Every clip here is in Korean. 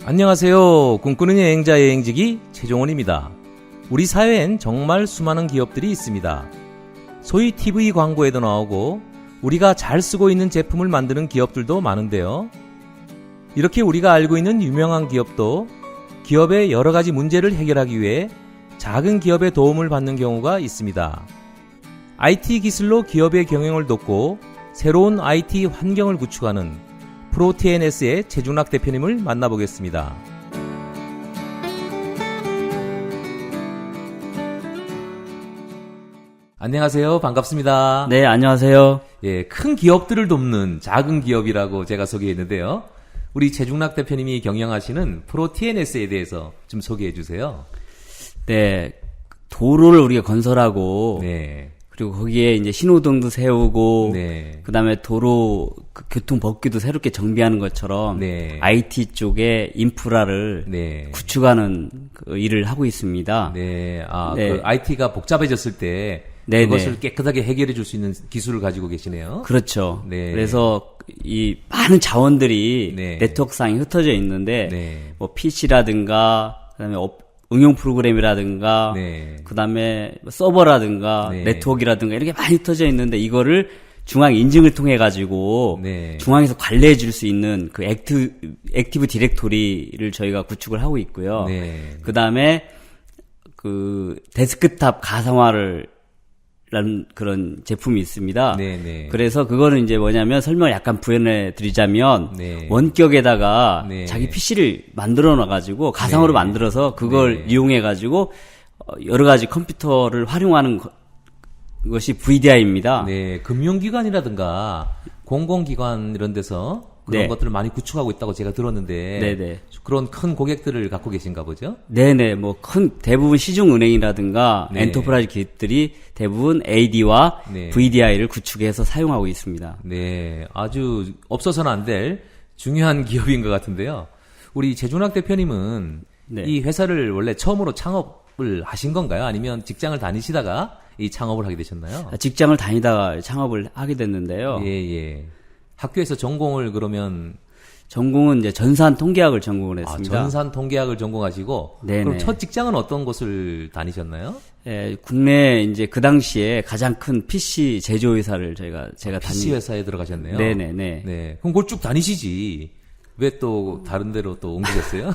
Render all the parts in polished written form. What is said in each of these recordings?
안녕하세요. 꿈꾸는 여행자 여행지기 최종원입니다. 우리 사회엔 정말 수많은 기업들이 있습니다. 소위 TV 광고에도 나오고 우리가 잘 쓰고 있는 제품을 만드는 기업들도 많은데요. 이렇게 우리가 알고 있는 유명한 기업도 기업의 여러 가지 문제를 해결하기 위해 작은 기업의 도움을 받는 경우가 있습니다. IT 기술로 기업의 경영을 돕고 새로운 IT 환경을 구축하는 프로TNS의 최중락 대표님을 만나보겠습니다. 안녕하세요. 반갑습니다. 네, 안녕하세요. 예, 큰 기업들을 돕는 작은 기업이라고 제가 소개했는데요. 우리 최중락 대표님이 경영하시는 프로TNS에 대해서 좀 소개해 주세요. 네, 도로를 우리가 건설하고, 네. 그리고 거기에 이제 신호등도 세우고, 네. 그다음에 도로 교통 법규도 새롭게 정비하는 것처럼, 네. IT 쪽의 인프라를 네. 구축하는 그 일을 하고 있습니다. 네. 네. 그 IT가 복잡해졌을 때 네, 그것을 네. 깨끗하게 해결해 줄 수 있는 기술을 가지고 계시네요. 그렇죠. 네. 그래서 이 많은 자원들이 네. 네트워크상에 흩어져 있는데, 네. 뭐 PC라든가, 그다음에 응용 프로그램이라든가, 네. 그다음에 서버라든가, 네. 네트워크라든가 이렇게 많이 흩어져 있는데 이거를 중앙 인증을 통해 가지고 네. 중앙에서 관리해 줄 수 있는 그 액티브 디렉토리를 저희가 구축을 하고 있고요. 네. 그다음에 그 데스크탑 가상화를 라는 그런 제품이 있습니다. 네, 네. 그래서 그거는 이제 뭐냐면 설명을 약간 부연해 드리자면 네. 원격에다가 네. 자기 PC를 만들어 놔 가지고 가상으로 네. 만들어서 그걸 네. 이용해 가지고 여러 가지 컴퓨터를 활용하는 것이 VDI입니다. 네, 금융기관이라든가 공공기관 이런 데서 그런 네. 것들을 많이 구축하고 있다고 제가 들었는데 네네. 그런 큰 고객들을 갖고 계신가 보죠? 네네, 뭐 대부분 시중은행이라든가 네. 엔터프라이즈 기업들이 대부분 AD와 네. VDI를 구축해서 사용하고 있습니다. 네, 아주 없어서는 안 될 중요한 기업인 것 같은데요. 우리 최준학 대표님은 네. 이 회사를 원래 처음으로 창업을 하신 건가요? 아니면 직장을 다니시다가 이 창업을 하게 되셨나요? 직장을 다니다가 창업을 하게 됐는데요. 예, 예. 학교에서 전공을 그러면 전공은 이제 전산 통계학을 전공을 했습니다. 전산 통계학을 전공하시고 네네. 그럼 첫 직장은 어떤 곳을 다니셨나요? 예, 국내 이제 그 당시에 가장 큰 PC 제조회사를 제가 PC 회사에 들어가셨네요. 네네네. 네. 그럼 그걸 쭉 다니시지. 왜 또 다른 데로 또 옮기셨어요?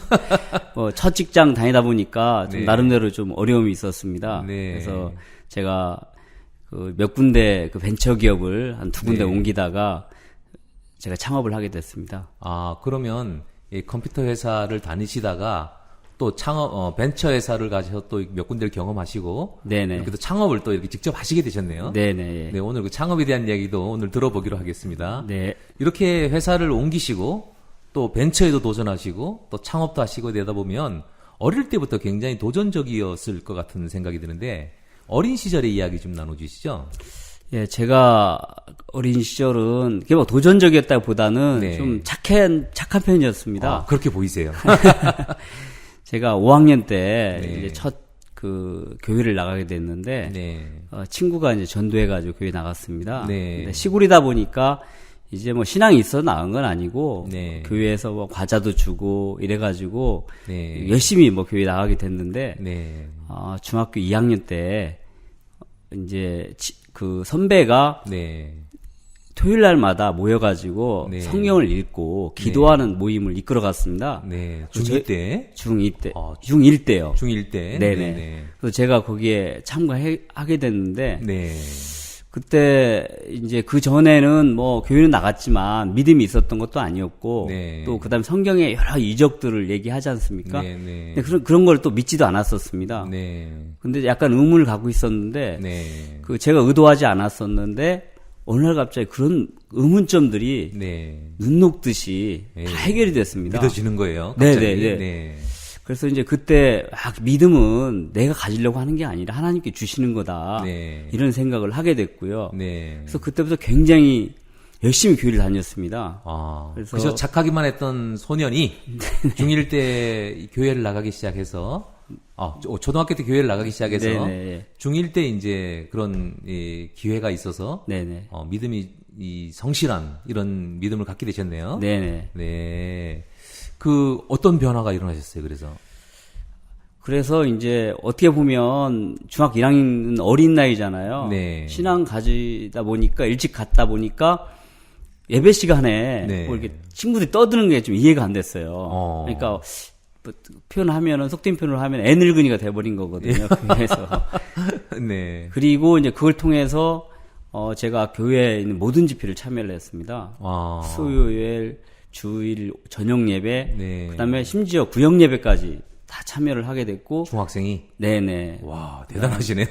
첫 직장 다니다 보니까 좀 네. 나름대로 좀 어려움이 있었습니다. 네. 그래서 제가 그 몇 군데 그 벤처 기업을 한 두 군데 네. 옮기다가 제가 창업을 하게 됐습니다. 그러면 이 컴퓨터 회사를 다니시다가 또 벤처 회사를 가셔서 또 몇 군데를 경험하시고 네네. 이렇게 또 창업을 또 이렇게 직접 하시게 되셨네요. 네네. 네, 오늘 그 창업에 대한 이야기도 오늘 들어보기로 하겠습니다. 네. 이렇게 회사를 옮기시고 또 벤처에도 도전하시고 또 창업도 하시고 되다 보면 어릴 때부터 굉장히 도전적이었을 것 같은 생각이 드는데 어린 시절의 이야기 좀 나눠주시죠. 예, 제가 어린 시절은 그게 뭐 도전적이었다기보다는 네. 좀 착한 편이었습니다. 그렇게 보이세요. 제가 5학년 때 네. 이제 첫 그 교회를 나가게 됐는데 네. 친구가 이제 전도해가지고 교회 나갔습니다. 네. 근데 시골이다 보니까 이제 뭐 신앙이 있어 나간 건 아니고 네. 교회에서 뭐 과자도 주고 이래가지고 네. 열심히 뭐 교회 나가게 됐는데 네. 중학교 2학년 때 이제 그 선배가 네. 토요일 날마다 모여가지고 네. 성경을 읽고 기도하는 모임을 이끌어갔습니다. 네. 중2 때? 중2 때. 아, 중1 때요. 중1 때? 네네. 그래서 제가 거기에 참가하게 됐는데, 네. 그때 이제 그 전에는 뭐 교회는 나갔지만 믿음이 있었던 것도 아니었고, 네. 또 그다음에 성경의 여러 이적들을 얘기하지 않습니까? 네. 네. 근데 그런 걸 또 믿지도 않았었습니다. 네. 근데 약간 의문을 갖고 있었는데, 네. 그 제가 의도하지 않았었는데, 어느 날 갑자기 그런 의문점들이 네. 눈 녹듯이 네. 다 해결이 됐습니다. 믿어지는 거예요. 갑자기. 네네네. 네. 그래서 이제 그때 믿음은 내가 가지려고 하는 게 아니라 하나님께 주시는 거다. 네. 이런 생각을 하게 됐고요. 네. 그래서 그때부터 굉장히 열심히 교회를 다녔습니다. 그래서 착하기만 했던 소년이 중1 때 교회를 나가기 시작해서 초등학교 때 교회를 나가기 시작해서 네네. 중1 때 이제 그런 기회가 있어서 네네. 믿음이 성실한 이런 믿음을 갖게 되셨네요. 네네. 네. 그 어떤 변화가 일어나셨어요? 그래서 이제 어떻게 보면 중학교 1학년 어린 나이잖아요. 네. 신앙 가지다 보니까 일찍 갔다 보니까 예배 시간에 네. 뭐 이렇게 친구들이 떠드는 게 좀 이해가 안 됐어요. 그러니까 뭐 표현하면은 속된 표현을 하면 애 늙은이가 돼버린 거거든요. 그래서 네. 그리고 이제 그걸 통해서 제가 교회에 있는 모든 집회를 참여를 했습니다. 수요일, 주일, 저녁 예배, 네. 그다음에 심지어 구역 예배까지 다 참여를 하게 됐고. 중학생이? 네네. 와, 대단하시네요.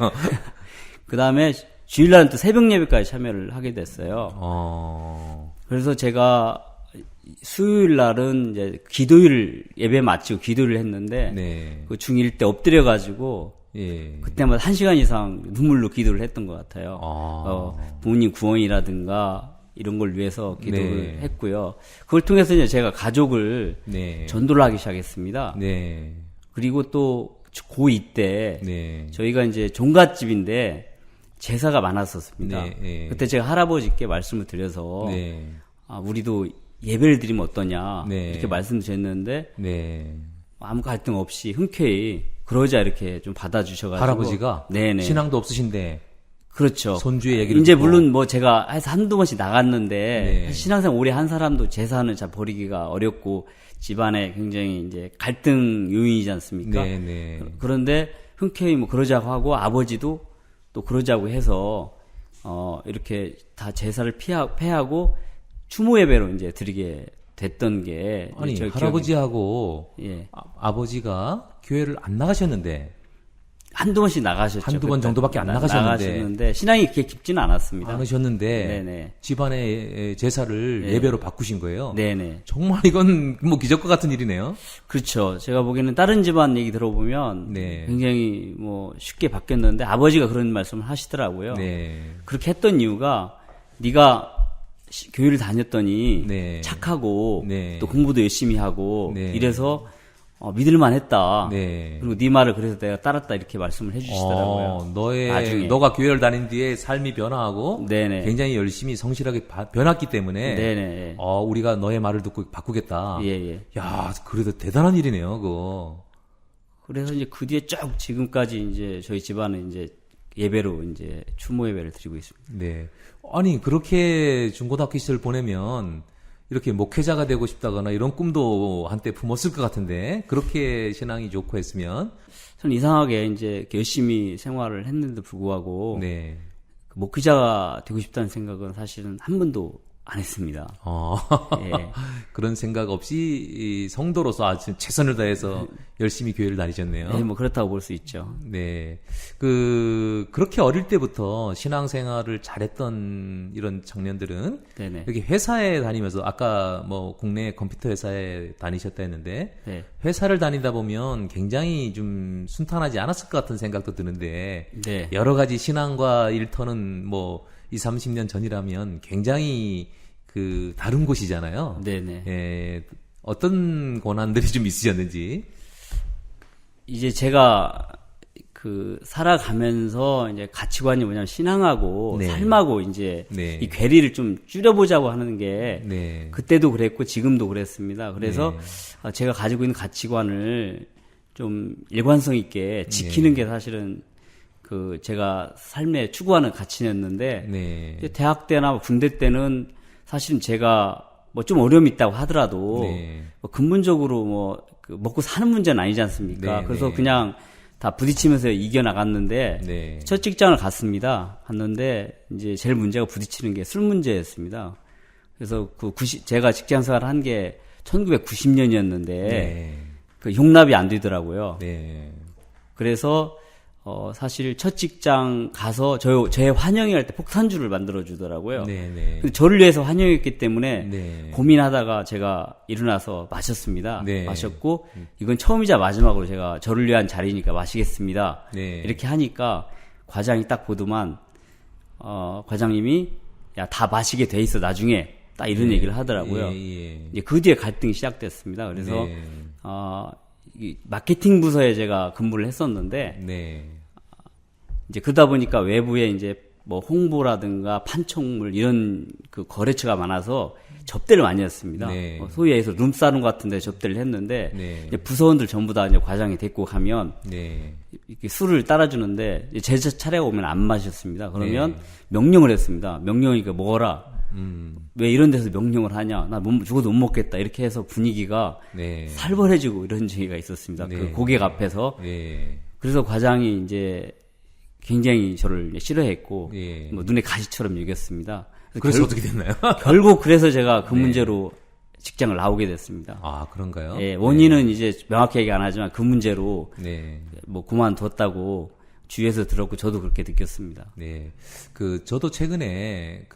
그다음에 주일날은 또 새벽 예배까지 참여를 하게 됐어요. 그래서 제가 수요일 날은 이제 기도일 예배 마치고 기도를 했는데 네. 그 중1 때 엎드려 가지고 예. 그때마다 1시간 이상 눈물로 기도를 했던 것 같아요. 부모님 구원이라든가 이런 걸 위해서 기도를 네. 했고요. 그걸 통해서 이제 제가 가족을 네. 전도를 하기 시작했습니다. 네. 그리고 또 고2 때 네. 저희가 이제 종갓집인데 제사가 많았었습니다. 네, 네. 그때 제가 할아버지께 말씀을 드려서 네. 우리도 예배를 드리면 어떠냐 네. 이렇게 말씀드렸는데 네. 아무 갈등 없이 흔쾌히 그러자 이렇게 좀 받아주셔가지고 할아버지가? 네네. 신앙도 없으신데. 그렇죠. 손주의 얘기를 이제 듣고. 물론 뭐 제가 해서 한두 번씩 나갔는데 네. 신앙생 오래 한 사람도 제사는 잘 버리기가 어렵고 집안에 굉장히 이제 갈등 요인이지 않습니까? 네, 네. 그런데 흔쾌히 뭐 그러자고 하고 아버지도 또 그러자고 해서 이렇게 다 제사를 패하고 추모 예배로 이제 드리게 됐던 게 아니, 저희 할아버지하고 예. 아버지가 교회를 안 나가셨는데 한두 번씩 나가셨죠. 한두 번 그때. 정도밖에 안 나가셨는데. 나가셨는데 신앙이 그렇게 깊지는 않았습니다. 않으셨는데 네네. 집안의 제사를 네. 예배로 바꾸신 거예요. 네네. 정말 이건 뭐 기적과 같은 일이네요. 그렇죠. 제가 보기에는 다른 집안 얘기 들어보면 네. 굉장히 뭐 쉽게 바뀌었는데 아버지가 그런 말씀을 하시더라고요. 네. 그렇게 했던 이유가 네가 교회를 다녔더니 네. 착하고 네. 또 공부도 열심히 하고 네. 이래서 믿을만 했다. 네. 그리고 네 말을 그래서 내가 따랐다 이렇게 말씀을 해주시더라고요. 나중에. 너가 교회를 다닌 뒤에 삶이 변화하고 네네. 굉장히 열심히 성실하게 변했기 때문에 네네. 우리가 너의 말을 듣고 바꾸겠다. 예. 야, 그래도 대단한 일이네요, 그거. 그래서 이제 그 뒤에 쭉 지금까지 이제 저희 집안은 이제 예배로 이제 추모 예배를 드리고 있습니다. 네. 아니, 그렇게 중고등학교 시절 보내면 이렇게 목회자가 되고 싶다거나 이런 꿈도 한때 품었을 것 같은데, 그렇게 신앙이 좋고 했으면. 저는 이상하게 이제 이렇게 열심히 생활을 했는데도 불구하고 네. 그 목회자가 되고 싶다는 생각은 사실은 한 번도 안 했습니다. 예. 그런 생각 없이 이 성도로서 아주 최선을 다해서 열심히 교회를 다니셨네요. 네, 뭐 그렇다고 볼 수 있죠. 네. 그렇게 어릴 때부터 신앙생활을 잘했던 이런 청년들은 네네. 여기 회사에 다니면서 아까 뭐 국내 컴퓨터 회사에 다니셨다 했는데 네. 회사를 다니다 보면 굉장히 좀 순탄하지 않았을 것 같은 생각도 드는데 네. 여러 가지 신앙과 일터는 뭐 20, 30년 전이라면 굉장히 다른 곳이잖아요. 네네. 예, 어떤 고난들이 좀 있으셨는지. 이제 제가 살아가면서 이제 가치관이 뭐냐면 신앙하고 네. 삶하고 이제 네. 이 괴리를 좀 줄여보자고 하는 게 네. 그때도 그랬고 지금도 그랬습니다. 그래서 네. 제가 가지고 있는 가치관을 좀 일관성 있게 지키는 게 사실은 제가 삶에 추구하는 가치였는데 네. 이제 대학 때나 군대 때는 사실은 제가 뭐 좀 어려움이 있다고 하더라도 네. 뭐 근본적으로 먹고 사는 문제는 아니지 않습니까? 네, 그래서 네. 그냥 다 부딪히면서 이겨나갔는데 네. 첫 직장을 갔는데 이제 제일 문제가 부딪히는 게 술 문제였습니다. 그래서 제가 직장 생활을 한 게 1990년이었는데 네. 용납이 안 되더라고요. 네. 그래서 사실 첫 직장 가서 제 환영회 할 때 폭탄주를 만들어 주더라고요. 네. 네. 저를 위해서 환영했기 때문에 네. 고민하다가 제가 일어나서 마셨습니다. 네. 마셨고 이건 처음이자 마지막으로 제가 저를 위한 자리니까 마시겠습니다. 네. 이렇게 하니까 과장이 딱 보더만 과장님이 야, 다 마시게 돼 있어 나중에 딱 이런 얘기를 하더라고요. 이제 그 뒤에 갈등이 시작됐습니다. 그래서 네. 이 마케팅 부서에 제가 근무를 했었는데 네. 이제 그러다 보니까 외부에 이제 뭐 홍보라든가 판촉물 이런 거래처가 많아서 접대를 많이 했습니다. 네. 소위 해서 룸사롱 같은 데 접대를 했는데 네. 이제 부서원들 전부 다 이제 과장이 데리고 가면 네. 이렇게 술을 따라주는데 제 차례가 오면 안 마셨습니다. 그러면 네. 명령을 했습니다. 명령이니까 먹어라. 왜 이런 데서 명령을 하냐? 나 죽어도 못 먹겠다. 이렇게 해서 분위기가 네. 살벌해지고 이런 적이 있었습니다. 네. 그 고객 앞에서. 네. 그래서 과장이 이제 굉장히 저를 싫어했고 네. 뭐 눈에 가시처럼 여겼습니다. 그래서 어떻게 됐나요? 결국 그래서 제가 그 네. 문제로 직장을 나오게 됐습니다. 아, 그런가요? 예, 원인은 이제 명확히 얘기 안 하지만 그 문제로 네. 뭐 그만뒀다고 주위에서 들었고 저도 그렇게 느꼈습니다. 네. 저도 최근에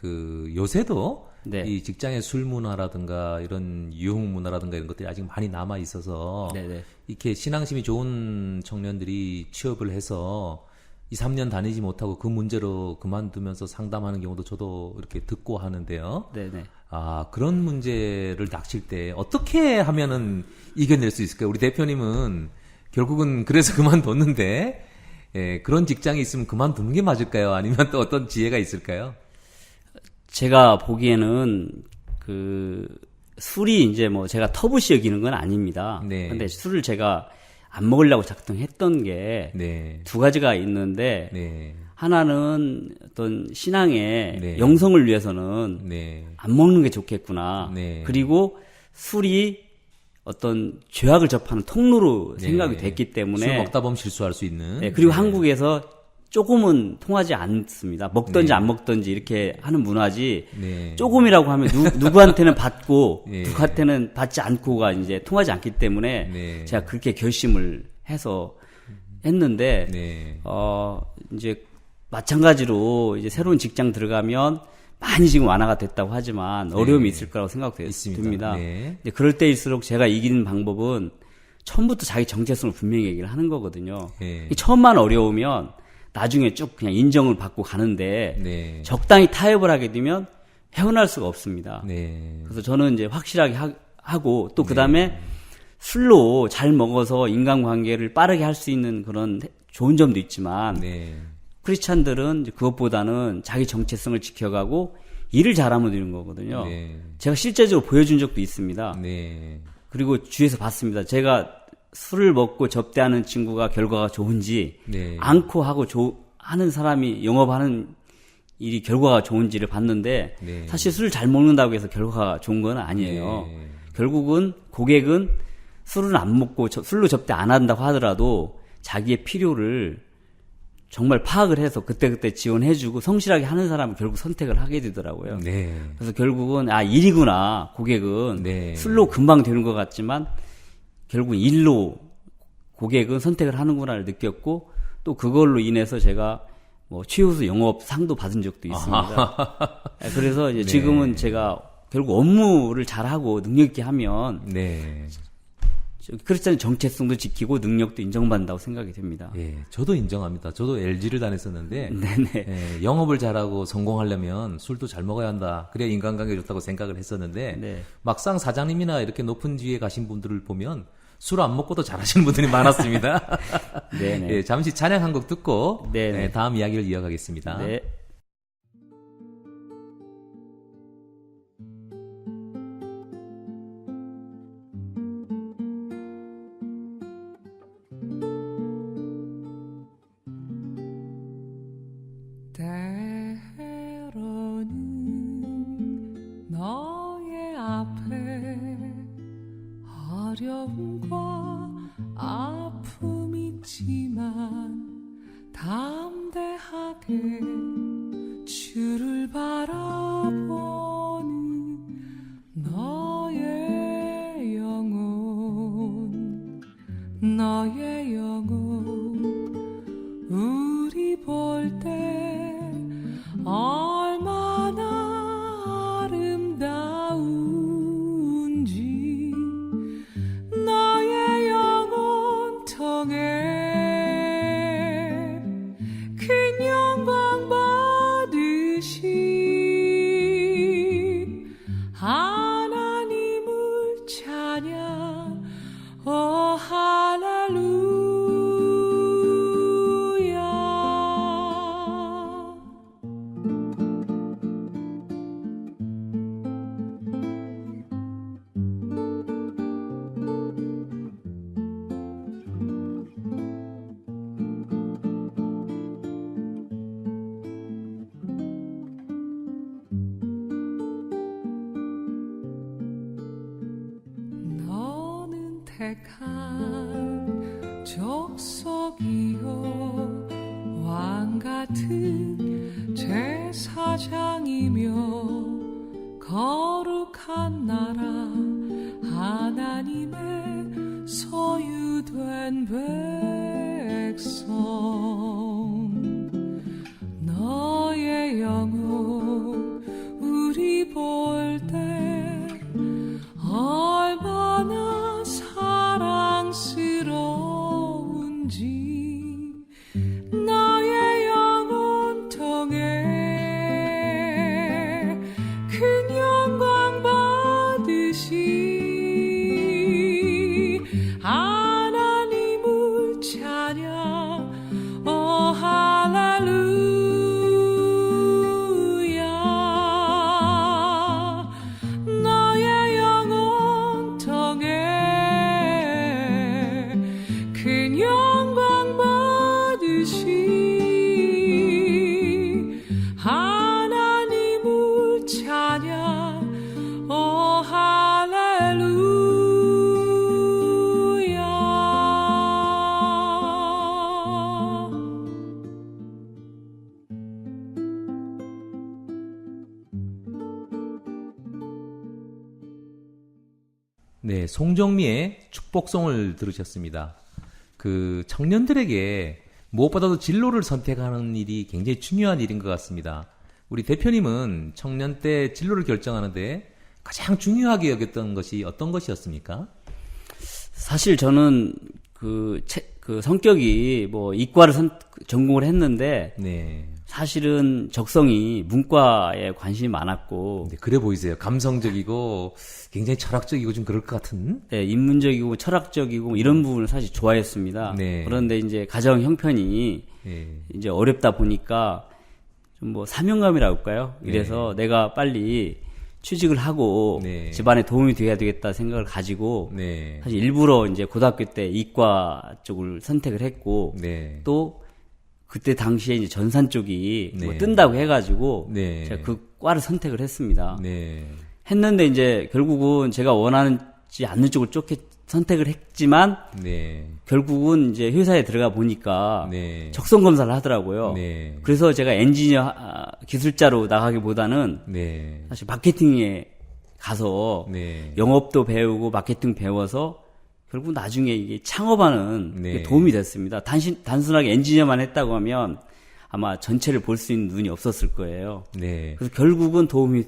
요새도 네. 이 직장의 술 문화라든가 이런 유흥 문화라든가 이런 것들이 아직 많이 남아 있어서 네네. 이렇게 신앙심이 좋은 청년들이 취업을 해서 2, 3년 다니지 못하고 그 문제로 그만두면서 상담하는 경우도 저도 이렇게 듣고 하는데요. 네네. 아, 그런 문제를 닥칠 때 어떻게 하면은 이겨낼 수 있을까요? 우리 대표님은 결국은 그래서 그만뒀는데, 예, 그런 직장이 있으면 그만두는 게 맞을까요? 아니면 또 어떤 지혜가 있을까요? 제가 보기에는 술이 이제 뭐 제가 터부시 여기는 건 아닙니다. 네. 근데 술을 제가 안 먹으려고 작정했던 게 네. 두 가지가 있는데 네. 하나는 어떤 신앙의 네. 영성을 위해서는 네. 안 먹는 게 좋겠구나. 네. 그리고 술이 어떤 죄악을 접하는 통로로 네. 생각이 됐기 때문에 술 먹다 보면 실수할 수 있는. 네, 그리고 네. 한국에서 조금은 통하지 않습니다. 먹든지 네. 안 먹든지 이렇게 하는 문화지. 네. 조금이라고 하면 누구한테는 받고 네. 누구한테는 받지 않고가 이제 통하지 않기 때문에 네. 제가 그렇게 결심을 해서 했는데 네. 이제 마찬가지로 이제 새로운 직장 들어가면 많이 지금 완화가 됐다고 하지만 어려움이 있을 거라고 생각됩니다. 네. 이제 그럴 때일수록 제가 이기는 방법은 처음부터 자기 정체성을 분명히 얘기를 하는 거거든요. 네. 처음만 어려우면 나중에 쭉 그냥 인정을 받고 가는데 네. 적당히 타협을 하게 되면 헤어날 수가 없습니다. 네. 그래서 저는 이제 확실하게 하고 또 그다음에 술로 잘 먹어서 인간관계를 빠르게 할 수 있는 그런 좋은 점도 있지만 네. 크리스찬들은 이제 그것보다는 자기 정체성을 지켜가고 일을 잘하면 되는 거거든요. 네. 제가 실제적으로 보여준 적도 있습니다. 네. 그리고 주위에서 봤습니다. 제가 술을 먹고 접대하는 친구가 결과가 좋은지 네. 않고 하고 하는 사람이 영업하는 일이 결과가 좋은지를 봤는데 네. 사실 술을 잘 먹는다고 해서 결과가 좋은 건 아니에요. 네. 결국은 고객은 술은 안 먹고 술로 접대 안 한다고 하더라도 자기의 필요를 정말 파악을 해서 그때그때 지원해주고 성실하게 하는 사람을 결국 선택을 하게 되더라고요. 네. 그래서 결국은 일이구나. 고객은 네. 술로 금방 되는 것 같지만 결국 일로 고객은 선택을 하는구나를 느꼈고 또 그걸로 인해서 제가 뭐 최우수 영업상도 받은 적도 있습니다. 그래서 이제 네. 지금은 제가 결국 업무를 잘하고 능력 있게 하면 네. 크리스찬 정체성도 지키고 능력도 인정받는다고 생각이 됩니다. 예, 저도 인정합니다. 저도 LG를 다녔었는데, 네네. 예, 영업을 잘하고 성공하려면 술도 잘 먹어야 한다. 그래야 인간관계 좋다고 생각을 했었는데, 네. 막상 사장님이나 이렇게 높은 지위에 가신 분들을 보면 술 안 먹고도 잘하시는 분들이 많았습니다. 네네. 예, 잠시 찬양 한 곡 듣고, 네네. 예, 다음 이야기를 이어가겠습니다. 네. 때로는 너의 앞에 어려움과 아픔 있지만 담대하게 주를 바라보는 너의 영혼 우리 볼 때 얼마나 아름다운지 너의 영혼 통해 큰 영광 받으신 하나님을 찬양 오 할렐루야 선택한 족속이요 왕 같은 제사장이며 거룩한 나라 하나님의 소유된 백성 너의 영혼 우리 볼 때 얼마나 사랑스러운지 나의 영혼 통해 큰 영광 받으시 하나님을 찬양 오 할렐루야 너의 영혼 통해 큰 영광 받으시 하나님을 찬양 오 할렐루야 네, 송정미의 축복송을 들으셨습니다. 그 청년들에게 무엇보다도 진로를 선택하는 일이 굉장히 중요한 일인 것 같습니다. 우리 대표님은 청년 때 진로를 결정하는데 가장 중요하게 여겼던 것이 어떤 것이었습니까? 사실 저는 그 성격이 뭐 이과를 전공을 했는데 네. 사실은 적성이 문과에 관심이 많았고 네, 그래 보이세요. 감성적이고 굉장히 철학적이고 좀 그럴 것 같은. 네, 인문적이고 철학적이고 이런 부분을 사실 좋아했습니다. 네. 그런데 이제 가정 형편이 네. 이제 어렵다 보니까 좀 뭐 사명감이라고 할까요? 이래서 내가 빨리 취직을 하고 네. 집안에 도움이 돼야 되겠다 생각을 가지고 네. 사실 일부러 이제 고등학교 때 이과 쪽을 선택을 했고 네. 또 그때 당시에 이제 전산 쪽이 뭐 네. 뜬다고 해가지고 네. 제가 그 과를 선택을 했습니다. 네. 했는데 이제 결국은 제가 원하지 않는 쪽을 선택을 했지만 네. 결국은 이제 회사에 들어가 보니까 네. 적성 검사를 하더라고요. 네. 그래서 제가 엔지니어 기술자로 나가기보다는 네. 사실 마케팅에 가서 네. 영업도 배우고 마케팅 배워서 결국 나중에 이게 창업하는 네. 게 도움이 됐습니다. 단순하게 엔지니어만 했다고 하면 아마 전체를 볼 수 있는 눈이 없었을 거예요. 네. 그래서 결국은 도움이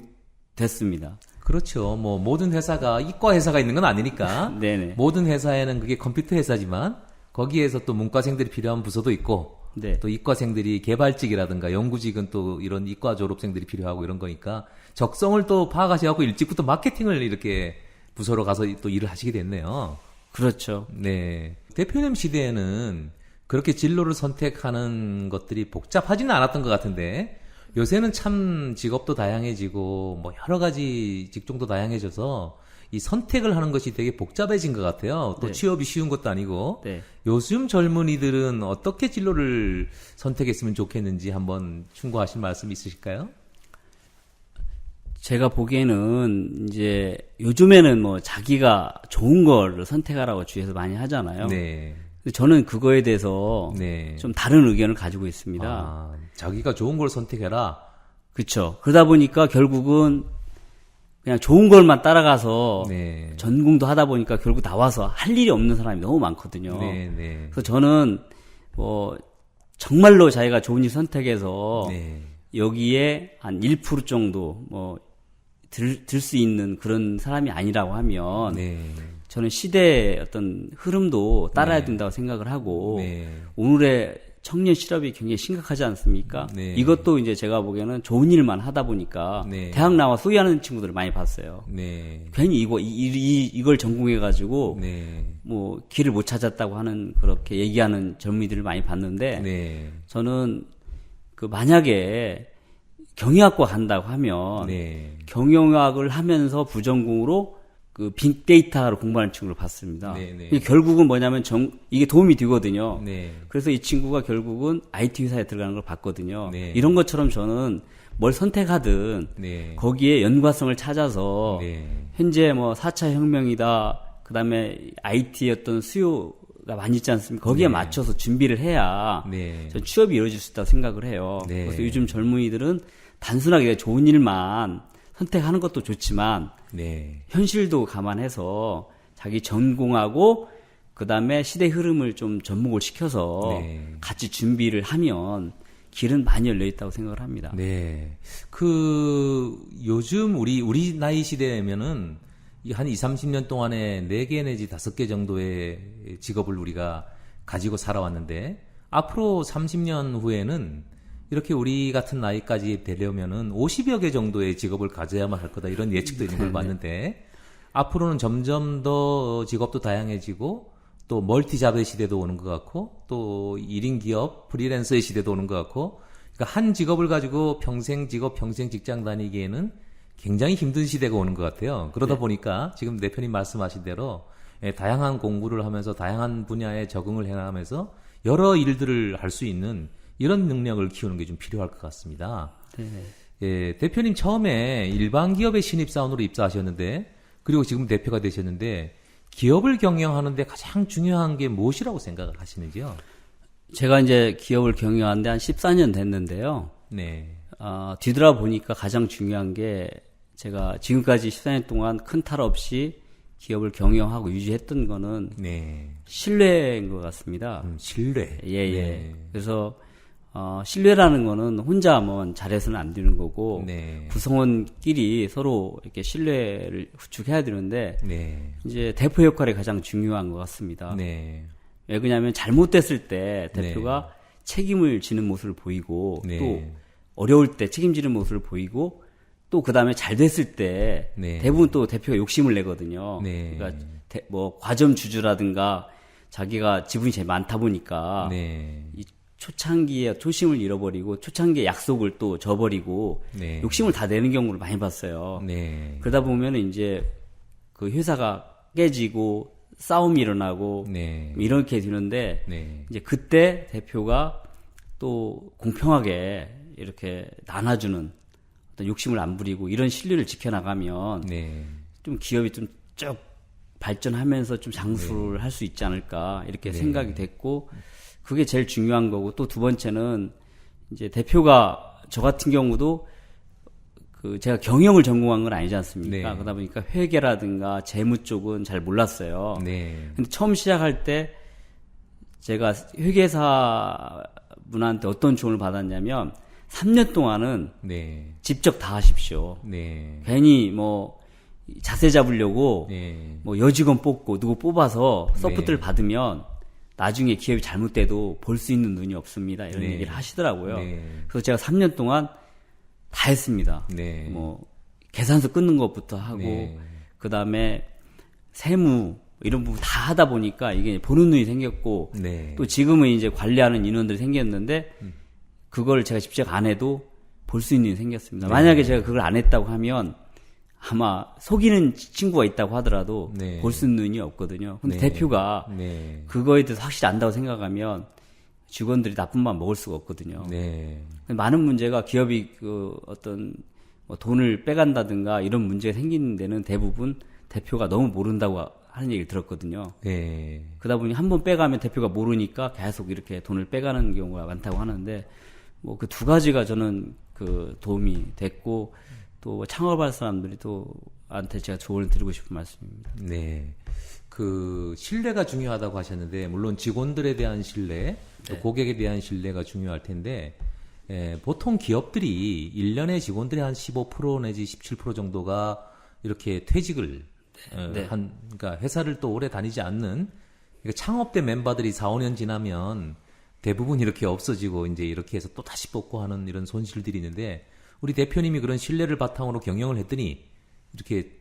됐습니다. 그렇죠. 뭐 모든 회사가 이과 회사가 있는 건 아니니까. 네네. 모든 회사에는 그게 컴퓨터 회사지만 거기에서 또 문과생들이 필요한 부서도 있고 네. 또 이과생들이 개발직이라든가 연구직은 또 이런 이과 졸업생들이 필요하고 이런 거니까 적성을 또 파악하셔갖고 일찍부터 마케팅을 이렇게 부서로 가서 또 일을 하시게 됐네요. 그렇죠. 네. 대표님 시대에는 그렇게 진로를 선택하는 것들이 복잡하지는 않았던 것 같은데 요새는 참 직업도 다양해지고 뭐 여러 가지 직종도 다양해져서 이 선택을 하는 것이 되게 복잡해진 것 같아요. 또 네. 취업이 쉬운 것도 아니고. 네. 요즘 젊은이들은 어떻게 진로를 선택했으면 좋겠는지 한번 충고하실 말씀 있으실까요? 제가 보기에는 이제 요즘에는 뭐 자기가 좋은 걸 선택하라고 주위에서 많이 하잖아요. 네. 저는 그거에 대해서 네. 좀 다른 의견을 가지고 있습니다. 아, 자기가 좋은 걸 선택해라. 그렇죠. 그러다 보니까 결국은 그냥 좋은 걸만 따라가서 네. 전공도 하다 보니까 결국 나와서 할 일이 없는 사람이 너무 많거든요. 네, 네. 그래서 저는 뭐 정말로 자기가 좋은 일 선택해서 네. 여기에 한 1% 정도 뭐 들 수 있는 그런 사람이 아니라고 하면 네. 저는 시대의 어떤 흐름도 따라야 네. 된다고 생각을 하고 네. 오늘의 청년 실업이 굉장히 심각하지 않습니까? 네. 이것도 이제 제가 보기에는 좋은 일만 하다 보니까 네. 대학 나와 소위하는 친구들을 많이 봤어요. 네. 괜히 이걸 전공해가지고 네. 뭐 길을 못 찾았다고 하는 그렇게 얘기하는 젊은이들을 많이 봤는데 네. 저는 그 만약에 경영학과 간다고 하면 네. 경영학을 하면서 부전공으로 그 빅데이터를 공부하는 친구를 봤습니다. 네. 이게 결국은 뭐냐면 이게 도움이 되거든요. 네. 그래서 이 친구가 결국은 IT 회사에 들어가는 걸 봤거든요. 네. 이런 것처럼 저는 뭘 선택하든 네. 거기에 연관성을 찾아서 네. 현재 뭐 4차 혁명이다. 그다음에 IT의 어떤 수요가 많이 있지 않습니까? 거기에 네. 맞춰서 준비를 해야 네. 전 취업이 이루어질 수 있다고 생각을 해요. 네. 그래서 요즘 젊은이들은 단순하게 좋은 일만 선택하는 것도 좋지만 네. 현실도 감안해서 자기 전공하고 그다음에 시대 흐름을 좀 접목을 시켜서 네. 같이 준비를 하면 길은 많이 열려 있다고 생각을 합니다. 네. 요즘 우리 나이 시대면은 한 20, 30년 동안에 4개 내지 5개 정도의 직업을 우리가 가지고 살아왔는데 앞으로 30년 후에는 이렇게 우리 같은 나이까지 되려면은 50여 개 정도의 직업을 가져야만 할 거다 이런 예측도 있는 걸 봤는데 앞으로는 점점 더 직업도 다양해지고 또 멀티잡의 시대도 오는 것 같고 또 1인 기업 프리랜서의 시대도 오는 것 같고 그러니까 한 직업을 가지고 평생 직업 평생 직장 다니기에는 굉장히 힘든 시대가 오는 것 같아요. 그러다 보니까 지금 대표님 말씀하신 대로 다양한 공부를 하면서 다양한 분야에 적응을 해나가면서 여러 일들을 할 수 있는 이런 능력을 키우는 게 좀 필요할 것 같습니다. 네. 예, 대표님 처음에 일반 기업의 신입사원으로 입사하셨는데 그리고 지금 대표가 되셨는데 기업을 경영하는데 가장 중요한 게 무엇이라고 생각을 하시는지요? 제가 이제 기업을 경영한 데 한 14년 됐는데요. 네. 뒤돌아보니까 가장 중요한 게 제가 지금까지 14년 동안 큰 탈 없이 기업을 경영하고 유지했던 거는 네. 신뢰인 것 같습니다. 신뢰. 예. 네. 그래서 신뢰라는 거는 혼자 하면 잘해서는 안 되는 거고 네. 구성원끼리 서로 이렇게 신뢰를 구축해야 되는데 네. 이제 대표 역할이 가장 중요한 것 같습니다. 네. 왜 그러냐면 잘못됐을 때 대표가 책임을 지는 모습을 보이고 네. 또 어려울 때 책임지는 모습을 보이고 또 그다음에 잘 됐을 때 네. 대부분 또 대표가 욕심을 내거든요. 네. 그러니까 뭐 과점 주주라든가 자기가 지분이 제일 많다 보니까 네. 이 초창기에 초심을 잃어버리고 초창기에 약속을 또 저버리고 네. 욕심을 다 내는 경우를 많이 봤어요. 네. 그러다 보면 이제 그 회사가 깨지고 싸움이 일어나고 네. 이렇게 되는데 네. 이제 그때 대표가 또 공평하게 이렇게 나눠주는 어떤 욕심을 안 부리고 이런 신뢰를 지켜나가면 네. 좀 기업이 좀 쭉 발전하면서 좀 장수를 할 수 있지 않을까 이렇게 생각이 됐고 그게 제일 중요한 거고 또 두 번째는 이제 대표가 저 같은 경우도 그 제가 경영을 전공한 건 아니지 않습니까? 네. 그러다 보니까 회계라든가 재무 쪽은 잘 몰랐어요. 네. 근데 처음 시작할 때 제가 회계사 분한테 어떤 조언을 받았냐면 3년 동안은 네. 직접 다 하십시오. 네. 괜히 뭐 자세 잡으려고 네. 뭐 여직원 뽑고 누구 뽑아서 소프트를 네. 받으면 나중에 기업이 잘못돼도 볼 수 있는 눈이 없습니다. 이런 네. 얘기를 하시더라고요. 네. 그래서 제가 3년 동안 다 했습니다. 네. 뭐 계산서 끊는 것부터 하고 네. 그다음에 세무 이런 부분 다 하다 보니까 이게 보는 눈이 생겼고 네. 또 지금은 이제 관리하는 인원들이 생겼는데 그걸 제가 직접 안 해도 볼 수 있는 눈이 생겼습니다. 만약에 제가 그걸 안 했다고 하면 아마 속이는 친구가 있다고 하더라도 네. 볼 수 있는 눈이 없거든요. 근데 네. 대표가 네. 그거에 대해서 확실히 안다고 생각하면 직원들이 나쁜 맘 먹을 수가 없거든요. 네. 많은 문제가 기업이 그 어떤 뭐 돈을 빼간다든가 이런 문제가 생기는 데는 대부분 대표가 너무 모른다고 하는 얘기를 들었거든요. 네. 그러다 보니 한 번 빼가면 대표가 모르니까 계속 이렇게 돈을 빼가는 경우가 많다고 하는데 뭐 그 두 가지가 저는 그 도움이 됐고 또 창업할 사람들이 또 한테 제가 조언을 드리고 싶은 말씀입니다. 네. 그 신뢰가 중요하다고 하셨는데 물론 직원들에 대한 신뢰, 또 고객에 대한 신뢰가 중요할 텐데 보통 기업들이 1년에 직원들의 한 15% 내지 17% 정도가 이렇게 퇴직을 그러니까 회사를 또 오래 다니지 않는 그러니까 창업때 멤버들이 4, 5년 지나면 대부분 이렇게 없어지고 이제 이렇게 해서 또 다시 뽑고 하는 이런 손실들이 있는데 우리 대표님이 그런 신뢰를 바탕으로 경영을 했더니 이렇게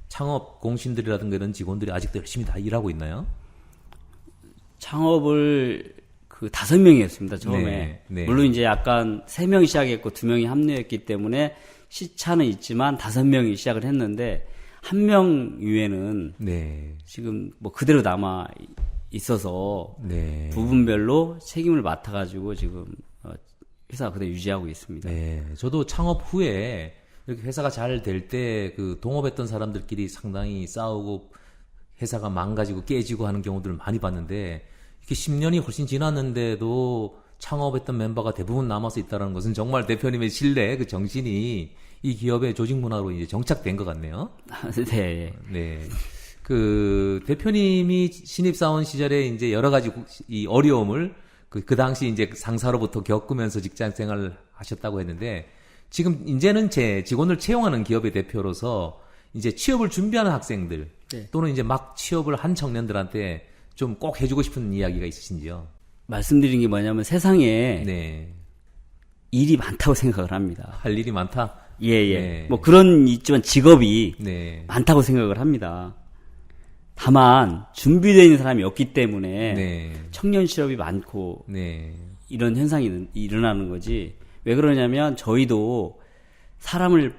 창업 공신들이라든가 이런 직원들이 아직도 열심히 다 일하고 있나요? 창업을 그 5명이 었습니다, 처음에. 네, 네. 물론 이제 약간 3명이 시작했고 2명이 합류했기 때문에 시차는 있지만 5명이 시작을 했는데 1명 이외에는 네. 지금 뭐 그대로 남아 있어서 네. 부분별로 책임을 맡아가지고 지금 회사 그대로 유지하고 있습니다. 네. 저도 창업 후에 이렇게 회사가 잘 될 때 그 동업했던 사람들끼리 상당히 싸우고 회사가 망가지고 깨지고 하는 경우들을 많이 봤는데 이렇게 10년이 훨씬 지났는데도 창업했던 멤버가 대부분 남아서 있다는 것은 정말 대표님의 신뢰, 그 정신이 이 기업의 조직 문화로 이제 정착된 것 같네요. 네. 네. 그 대표님이 신입사원 시절에 이제 여러 가지 이 어려움을 그 당시 이제 상사로부터 겪으면서 직장 생활을 하셨다고 했는데 지금 이제는 제 직원을 채용하는 기업의 대표로서 이제 취업을 준비하는 학생들 네. 또는 이제 막 취업을 한 청년들한테 좀 꼭 해주고 싶은 이야기가 있으신지요? 말씀드린 게 뭐냐면 세상에 네. 일이 많다고 생각을 합니다. 할 일이 많다? 예. 네. 뭐 그런 있지만 직업이 네. 많다고 생각을 합니다. 다만 준비되어 있는 사람이 없기 때문에 네. 청년 실업이 많고 네. 이런 현상이 일어나는 거지. 왜 그러냐면 저희도 사람을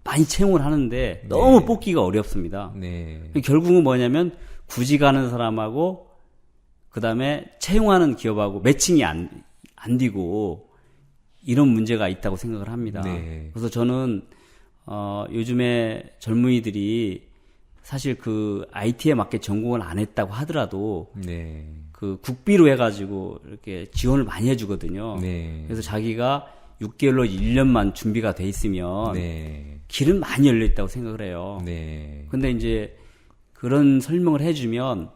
많이 채용을 하는데 너무 뽑기가 어렵습니다. 네. 결국은 뭐냐면 구직하는 사람하고 그다음에 채용하는 기업하고 매칭이 안 되고 이런 문제가 있다고 생각을 합니다. 네. 그래서 저는 요즘에 젊은이들이 사실 그 IT에 맞게 전공을 안 했다고 하더라도 네. 그 국비로 해가지고 이렇게 지원을 많이 해주거든요. 네. 그래서 자기가 6개월로 1년만 준비가 돼 있으면 네. 길은 많이 열려 있다고 생각을 해요. 네. 근데 이제 그런 설명을 해주면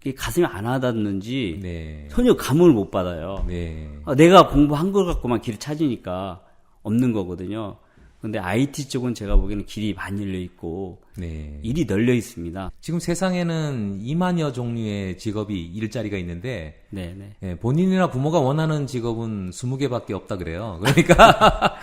이게 가슴이 안 와닿는지 네. 전혀 감흥을 못 받아요. 네. 내가 공부한 걸 갖고만 길을 찾으니까 없는 거거든요. 근데 IT 쪽은 제가 보기에는 길이 많이 열려 있고 네. 일이 널려 있습니다. 지금 세상에는 2만여 종류의 직업이 일자리가 있는데 네네. 예, 본인이나 부모가 원하는 직업은 20개밖에 없다 그래요. 그러니까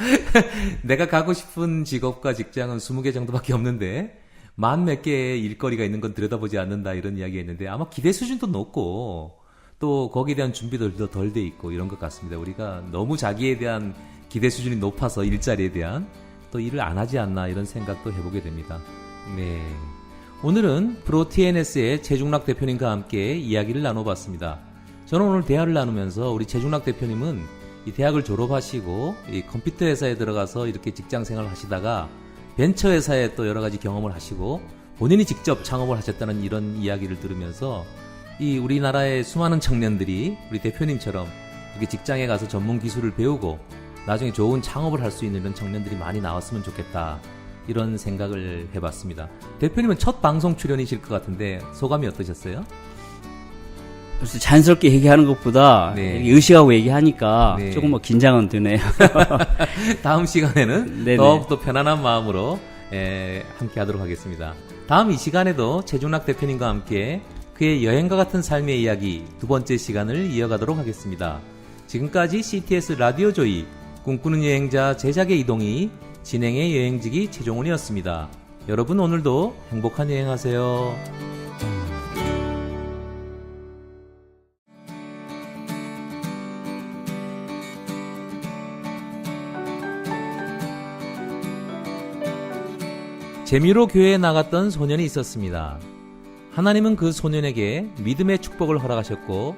내가 가고 싶은 직업과 직장은 20개 정도밖에 없는데 만 몇 개의 일거리가 있는 건 들여다보지 않는다 이런 이야기가 있는데 아마 기대 수준도 높고 또 거기에 대한 준비도 덜 돼 있고 이런 것 같습니다. 우리가 너무 자기에 대한 기대 수준이 높아서 일자리에 대한 또 일을 안 하지 않나 이런 생각도 해보게 됩니다. 네. 오늘은 프로TNS의 최중락 대표님과 함께 이야기를 나눠봤습니다. 저는 오늘 대화를 나누면서 우리 최중락 대표님은 이 대학을 졸업하시고 이 컴퓨터 회사에 들어가서 이렇게 직장 생활을 하시다가 벤처 회사에 또 여러 가지 경험을 하시고 본인이 직접 창업을 하셨다는 이런 이야기를 들으면서 이 우리나라의 수많은 청년들이 우리 대표님처럼 이렇게 직장에 가서 전문 기술을 배우고 나중에 좋은 창업을 할 수 있는 이런 청년들이 많이 나왔으면 좋겠다. 이런 생각을 해봤습니다. 대표님은 첫 방송 출연이실 것 같은데 소감이 어떠셨어요? 그래서 자연스럽게 얘기하는 것보다 네. 의식하고 얘기하니까 네. 조금 뭐 긴장은 되네요. 다음 시간에는 네네. 더욱더 편안한 마음으로 함께 하도록 하겠습니다. 다음 이 시간에도 최준락 대표님과 함께 그의 여행과 같은 삶의 이야기 두 번째 시간을 이어가도록 하겠습니다. 지금까지 CTS 라디오 조이 꿈꾸는 여행자 제작의 이동희 진행의 여행지기 최종훈이었습니다. 여러분 오늘도 행복한 여행하세요. 재미로 교회에 나갔던 소년이 있었습니다. 하나님은 그 소년에게 믿음의 축복을 허락하셨고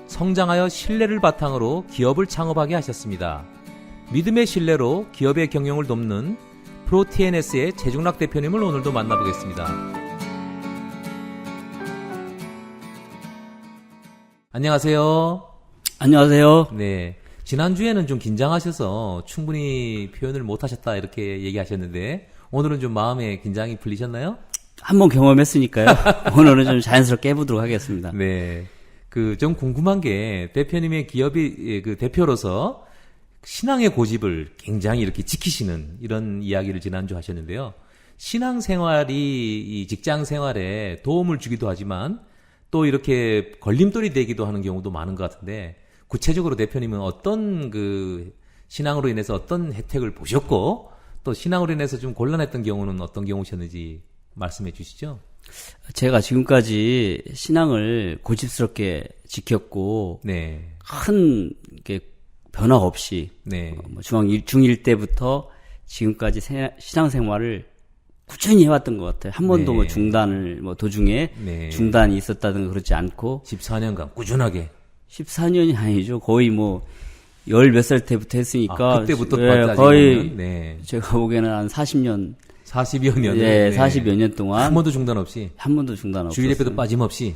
성장하여 신뢰를 바탕으로 기업을 창업하게 하셨습니다. 믿음의 신뢰로 기업의 경영을 돕는 프로TNS의 최중락 대표님을 오늘도 만나보겠습니다. 안녕하세요. 안녕하세요. 네. 지난주에는 좀 긴장하셔서 충분히 표현을 못하셨다 이렇게 얘기하셨는데 오늘은 좀 마음에 긴장이 풀리셨나요? 한번 경험했으니까요. 오늘은 좀 자연스럽게 해보도록 하겠습니다. 네. 좀 궁금한 게 대표님의 기업이 그 대표로서 신앙의 고집을 굉장히 이렇게 지키시는 이런 이야기를 지난주 하셨는데요. 신앙 생활이 이 직장 생활에 도움을 주기도 하지만 또 이렇게 걸림돌이 되기도 하는 경우도 많은 것 같은데 구체적으로 대표님은 어떤 그 신앙으로 인해서 어떤 혜택을 보셨고 또 신앙으로 인해서 좀 곤란했던 경우는 어떤 경우셨는지 말씀해 주시죠. 제가 지금까지 신앙을 고집스럽게 지켰고 네. 큰 이렇게 변화 없이 네. 중1 때부터 지금까지 신앙생활을 꾸준히 해왔던 것 같아요. 한 번도 네. 뭐 중단을 도중에 네. 중단이 있었다든가 그렇지 않고 14년간 꾸준하게 14년이 아니죠. 거의 뭐 열 몇 살 때부터 했으니까 그때부터 예, 따지고 거의 보면, 네. 제가 보기에는 한 40년 40여 년. 예, 40여 년 동안 한 번도 중단 없이. 한 번도 중단 없었어요. 주일 예배도 빠짐없이.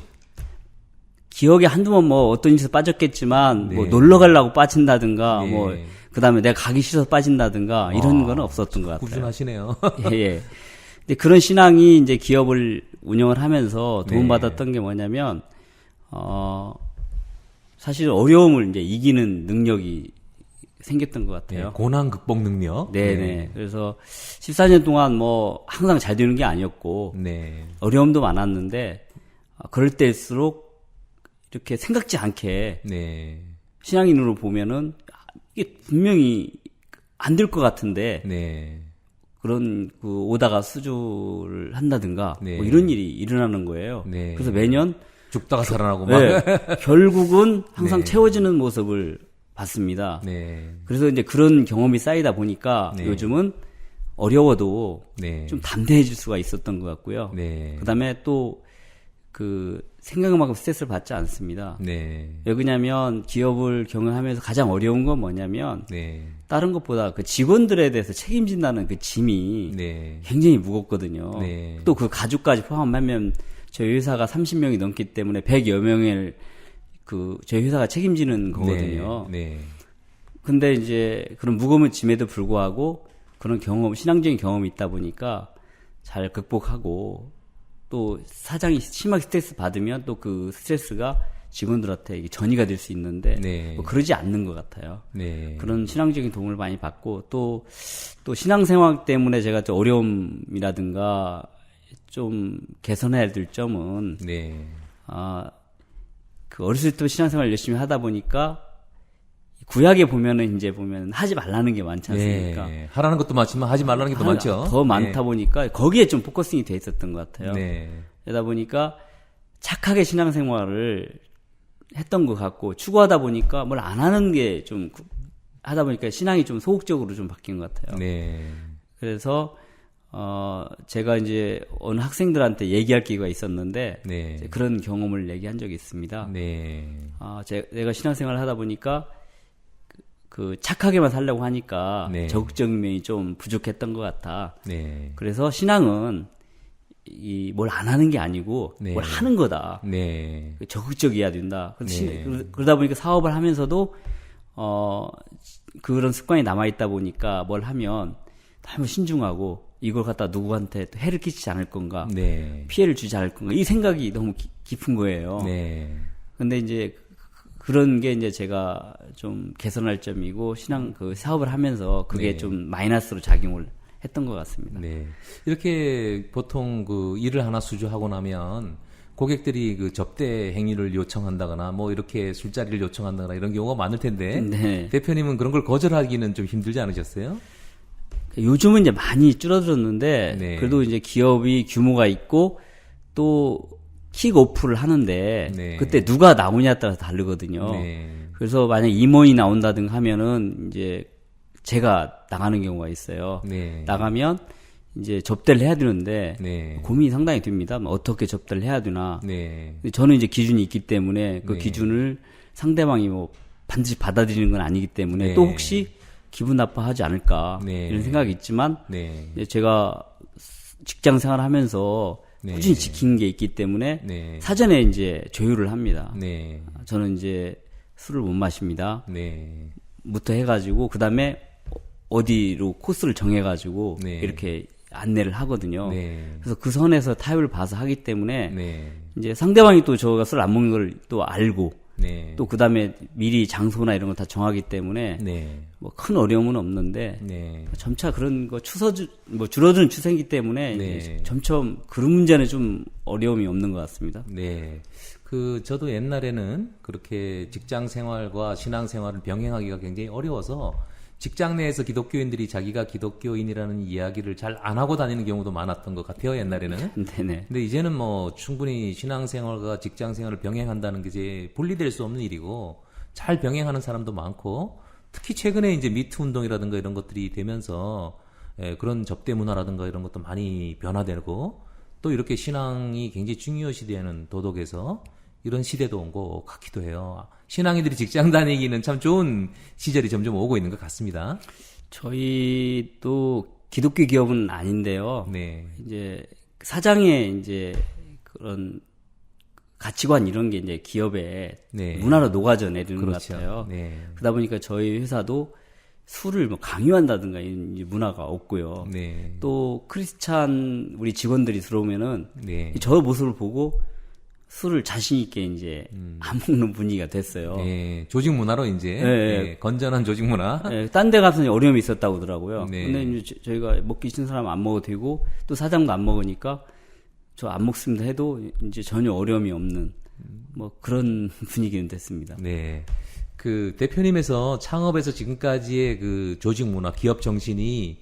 기억에 한두 번 뭐 어떤 일에서 빠졌겠지만 네. 뭐 놀러 가려고 빠진다든가 예. 뭐 그다음에 내가 가기 싫어서 빠진다든가 이런 거는 없었던 것 같아요. 꾸준하시네요. 예, 예. 근데 그런 신앙이 이제 기업을 운영을 하면서 네. 도움받았던 게 뭐냐면, 사실 어려움을 이제 이기는 능력이 생겼던 것 같아요. 네, 고난 극복 능력. 네네. 그래서 14년 동안 뭐 항상 잘 되는 게 아니었고, 네. 어려움도 많았는데, 그럴 때일수록 이렇게 생각지 않게 네. 신앙인으로 보면은 이게 분명히 안 될 것 같은데, 네. 그런 그 오다가 수주를 한다든가 네. 뭐 이런 일이 일어나는 거예요. 네. 그래서 매년 죽다가 살아나고 막. 네, 결국은 항상 네. 채워지는 모습을 봤습니다. 네. 그래서 이제 그런 경험이 쌓이다 보니까 네. 요즘은 어려워도 네. 좀 담대해질 수가 있었던 것 같고요. 네. 그다음에 또 그 생각만큼 스트레스를 받지 않습니다. 네. 왜 그러냐면 기업을 경영하면서 가장 어려운 건 뭐냐면 네. 다른 것보다 그 직원들에 대해서 책임진다는 그 짐이 네. 굉장히 무겁거든요. 네. 또 그 가족까지 포함하면 저희 회사가 30명이 넘기 때문에 100여 명을 그 저희 회사가 책임지는 거거든요. 네. 네. 근데 이제 그런 무거운 짐에도 불구하고 그런 경험, 신앙적인 경험이 있다 보니까 잘 극복하고 또 사장이 심하게 스트레스 받으면 또 그 스트레스가 직원들한테 이게 전이가 될 수 있는데 네. 뭐 그러지 않는 것 같아요. 네. 그런 신앙적인 도움을 많이 받고 또 신앙생활 때문에 제가 좀 어려움이라든가 좀 개선해야 될 점은 네. 그 어렸을 때부터 신앙생활 열심히 하다 보니까 구약에 보면은 이제 보면 하지 말라는 게 많지 않습니까? 네. 하라는 것도 많지만 하지 말라는 게 더 많죠. 더 많다 네. 보니까 거기에 좀 포커싱이 돼 있었던 것 같아요. 네. 그러다 보니까 착하게 신앙생활을 했던 것 같고 추구하다 보니까 뭘 안 하는 게 좀 하다 보니까 신앙이 좀 소극적으로 좀 바뀐 것 같아요. 네. 그래서 제가 이제 어느 학생들한테 얘기할 기회가 있었는데 네. 이제 그런 경험을 얘기한 적이 있습니다. 네. 내가 신앙생활을 하다 보니까 그 착하게만 살려고 하니까 네. 적극적인 면이 좀 부족했던 것 같아. 네. 그래서 신앙은 뭘 안 하는 게 아니고 네. 뭘 하는 거다. 네. 적극적이어야 된다. 네. 그러다 보니까 사업을 하면서도 그런 습관이 남아 있다 보니까 뭘 하면 너무 신중하고 이걸 갖다 누구한테 또 해를 끼치지 않을 건가, 네. 피해를 주지 않을 건가 이 생각이 너무 깊은 거예요. 네. 근데 이제 그런 게 이제 제가 좀 개선할 점이고 신앙 그 사업을 하면서 그게 네. 좀 마이너스로 작용을 했던 것 같습니다. 네. 이렇게 보통 그 일을 하나 수주하고 나면 고객들이 그 접대 행위를 요청한다거나 뭐 이렇게 술자리를 요청한다거나 이런 경우가 많을 텐데 네. 대표님은 그런 걸 거절하기는 좀 힘들지 않으셨어요? 요즘은 이제 많이 줄어들었는데 네. 그래도 이제 기업이 규모가 있고 또 킥오프를 하는데 네. 그때 누가 나오냐에 따라서 다르거든요. 네. 그래서 만약 임원이 나온다든가 하면은 이제 제가 나가는 경우가 있어요. 네. 나가면 이제 접대를 해야 되는데 네. 고민이 상당히 됩니다. 어떻게 접대를 해야 되나. 네. 근데 저는 이제 기준이 있기 때문에 그 네. 기준을 상대방이 뭐 반드시 받아들이는 건 아니기 때문에 네. 또 혹시 기분 나빠하지 않을까 네. 이런 생각이 있지만 네. 이제 제가 직장 생활하면서 네. 꾸준히 지킨 게 있기 때문에 네. 사전에 이제 조율을 합니다. 네. 저는 이제 술을 못 마십니다. 네. 부터 해가지고 그 다음에 어디로 코스를 정해가지고 네. 이렇게 안내를 하거든요. 네. 그래서 그 선에서 타협을 봐서 하기 때문에 네. 이제 상대방이 또 저가 술 안 먹는 걸 또 알고 네. 또 그 다음에 미리 장소나 이런 걸 다 정하기 때문에 네. 뭐 큰 어려움은 없는데 네. 점차 그런 거 줄어드는 추세이기 때문에 네. 이제 점점 그런 문제는 좀 어려움이 없는 것 같습니다. 네. 저도 옛날에는 그렇게 직장 생활과 신앙 생활을 병행하기가 굉장히 어려워서 직장 내에서 기독교인들이 자기가 기독교인이라는 이야기를 잘 안 하고 다니는 경우도 많았던 것 같아요, 옛날에는. 네네. 근데 이제는 뭐 충분히 신앙 생활과 직장 생활을 병행한다는 게 이제 분리될 수 없는 일이고 잘 병행하는 사람도 많고 특히 최근에 이제 미투 운동이라든가 이런 것들이 되면서 그런 접대 문화라든가 이런 것도 많이 변화되고 또 이렇게 신앙이 굉장히 중요시되는 도덕에서 이런 시대도 온 것 같기도 해요. 신앙인들이 직장 다니기는 참 좋은 시절이 점점 오고 있는 것 같습니다. 저희도 기독교 기업은 아닌데요. 네. 이제 사장의 이제 그런 가치관 이런 게 이제 기업에 네. 문화로 녹아져 내리는 그렇죠. 것 같아요. 네. 그러다 보니까 저희 회사도 술을 뭐 강요한다든가 이런 이제 문화가 없고요. 네. 또 크리스찬 우리 직원들이 들어오면은 네. 저 모습을 보고 술을 자신 있게 이제 안 먹는 분위기가 됐어요. 네. 조직 문화로 이제 네. 네. 건전한 조직 문화. 딴 데 가서는 어려움이 있었다고 하더라고요. 네. 근데 이제 저희가 먹기 싫은 사람은 안 먹어도 되고 또 사장도 안 먹으니까 저 안 먹습니다 해도 이제 전혀 어려움이 없는 뭐 그런 분위기는 됐습니다. 네. 그 대표님에서 창업에서 지금까지의 그 조직 문화, 기업 정신이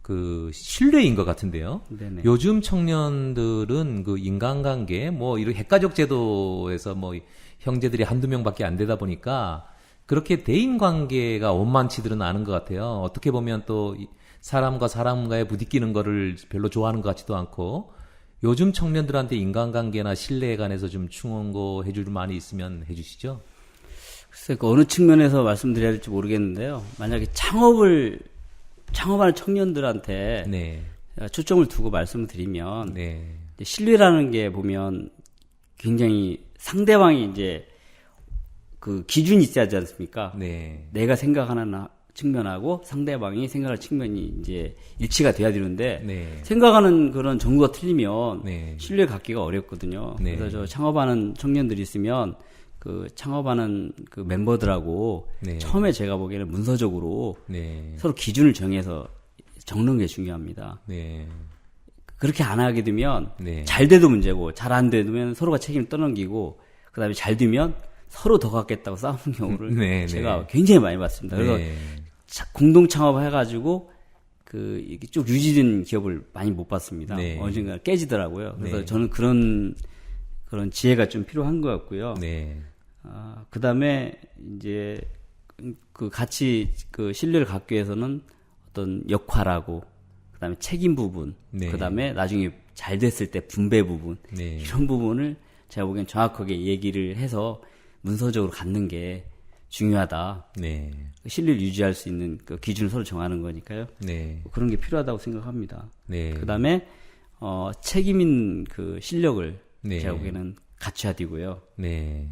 그 신뢰인 것 같은데요. 네네. 요즘 청년들은 그 인간관계, 뭐 이런 핵가족 제도에서 뭐 형제들이 한두 명밖에 안 되다 보니까 그렇게 대인 관계가 원만치들은 않은 것 같아요. 어떻게 보면 또 사람과 사람과의 부딪히는 거를 별로 좋아하는 것 같지도 않고 요즘 청년들한테 인간관계나 신뢰에 관해서 좀 충원고 해줄 말이 있으면 해주시죠. 글쎄, 그 어느 측면에서 말씀드려야 될지 모르겠는데요. 만약에 창업하는 청년들한테 네, 초점을 두고 말씀을 드리면 네, 신뢰라는 게 보면 굉장히 상대방이 이제 그 기준이 있어야 하지 않습니까? 네, 내가 생각하는 측면하고 상대방이 생각하는 측면이 이제 일치가 돼야 되는데 네, 생각하는 그런 정도가 틀리면 네. 신뢰 갖기가 어렵거든요. 네. 그래서 저 창업하는 청년들이 있으면 그 창업하는 그 멤버들하고 네. 처음에 제가 보기에는 문서적으로 네, 서로 기준을 정해서 적는 게 중요합니다. 네, 그렇게 안 하게 되면 네. 잘 돼도 문제고 잘 안 되면 서로가 책임을 떠넘기고 그다음에 잘 되면 서로 더 갖겠다고 싸우는 경우를 네, 제가 네. 굉장히 많이 봤습니다. 그래서 네. 공동 창업을 해가지고 그 이게 쭉 유지된 기업을 많이 못 봤습니다. 네. 언젠가 깨지더라고요. 그래서 네. 저는 그런 지혜가 좀 필요한 것 같고요. 네. 그다음에 이제 그 같이 그 신뢰를 갖기 위해서는 어떤 역할하고 그다음에 책임 부분, 네. 그다음에 나중에 잘 됐을 때 분배 부분 네. 이런 부분을 제가 보기엔 정확하게 얘기를 해서 문서적으로 갖는 게 중요하다. 네. 신뢰를 유지할 수 있는 그 기준을 서로 정하는 거니까요. 네. 그런 게 필요하다고 생각합니다. 네. 그다음에 책임인 그 실력을 네. 제가 보기에는 갖춰야 되고요. 네.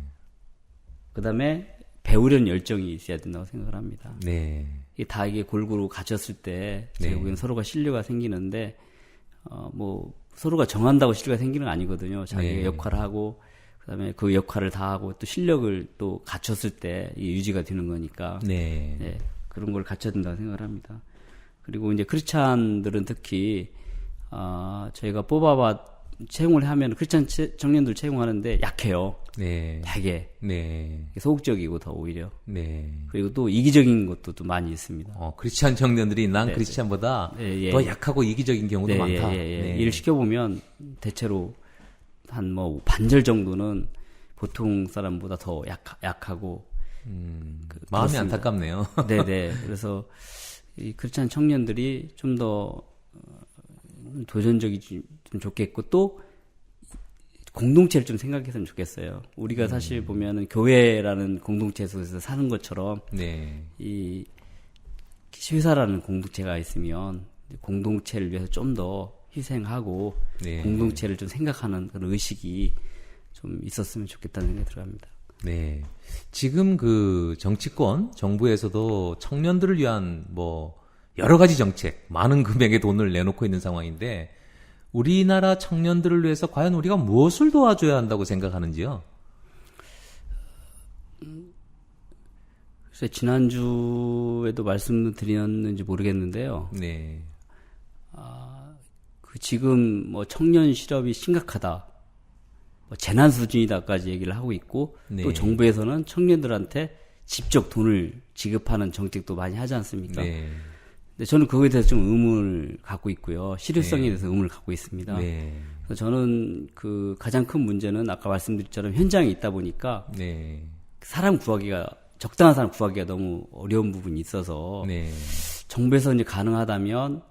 그다음에 배우려는 열정이 있어야 된다고 생각을 합니다. 네. 이게 골고루 갖췄을 때 제가 네. 보기에는 서로가 신뢰가 생기는데 뭐 서로가 정한다고 신뢰가 생기는 건 아니거든요. 자기가 네. 역할을 하고 그다음에 그 역할을 다 하고 또 실력을 또 갖췄을 때 이게 유지가 되는 거니까 네. 네, 그런 걸 갖춰야 된다고 생각을 합니다. 그리고 이제 크리스찬들은 특히 저희가 채용을 하면 크리스찬 청년들 채용하는데 약해요. 네. 되게 네. 소극적이고 더 오히려 네. 그리고 또 이기적인 것도 또 많이 있습니다. 크리스찬 청년들이 난 네, 크리스찬보다 네, 예. 더 약하고 이기적인 경우도 네, 많다. 예. 일을 시켜보면 대체로 한 뭐 반절 정도는 보통 사람보다 더 약하고 마음이 그렇습니다. 안타깝네요. 네네. 그래서 이 크리스찬 청년들이 좀 더 도전적이지 좀 좋겠고 또 공동체를 좀 생각했으면 좋겠어요. 우리가 사실 보면은 교회라는 공동체 속에서 사는 것처럼 네. 이 회사라는 공동체가 있으면 공동체를 위해서 좀 더 희생하고 네. 공동체를 좀 생각하는 그런 의식이 좀 있었으면 좋겠다는 생각이 들어갑니다. 네. 지금 그 정치권, 정부에서도 청년들을 위한 뭐 여러 가지 정책, 많은 금액의 돈을 내놓고 있는 상황인데 우리나라 청년들을 위해서 과연 우리가 무엇을 도와줘야 한다고 생각하는지요? 글쎄, 지난주에도 말씀을 드렸는지 모르겠는데요. 네. 지금 뭐 청년 실업이 심각하다, 뭐 재난 수준이다까지 얘기를 하고 있고 네. 또 정부에서는 청년들한테 직접 돈을 지급하는 정책도 많이 하지 않습니까? 네. 근데 저는 그거에 대해서 좀 의문을 갖고 있고요. 실효성에 네. 대해서 의문을 갖고 있습니다. 네. 그래서 저는 그 가장 큰 문제는 아까 말씀드렸처럼 현장에 있다 보니까 네. 적당한 사람 구하기가 너무 어려운 부분이 있어서 네. 정부에서 이제 가능하다면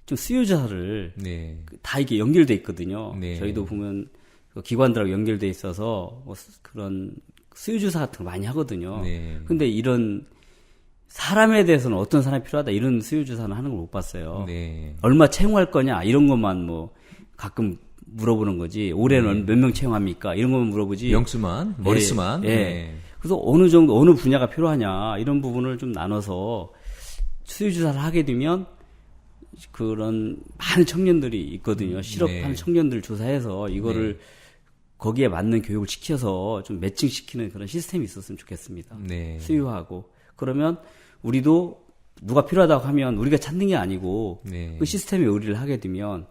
좀 수요자를 네. 다 이게 연결돼 있거든요. 네. 저희도 보면 그 기관들하고 연결돼 있어서 뭐 그런 수요조사 같은 거 많이 하거든요. 네. 근데 이런 사람에 대해서는 어떤 사람이 필요하다 이런 수요조사는 하는 걸 못 봤어요. 네. 얼마 채용할 거냐 이런 것만 뭐 가끔 물어보는 거지. 올해는 몇 명 채용합니까? 이런 것만 물어보지. 명수만, 머릿수만. 예. 네. 그래서 어느 정도 어느 분야가 필요하냐 이런 부분을 좀 나눠서 수요조사를 하게 되면 그런 많은 청년들이 있거든요. 실업하는 네. 청년들 조사해서 이거를 거기에 맞는 교육을 시켜서 좀 매칭시키는 그런 시스템이 있었으면 좋겠습니다. 네. 수요하고 그러면 우리도 누가 필요하다고 하면 우리가 찾는 게 아니고 네. 그 시스템에 의뢰를 하게 되면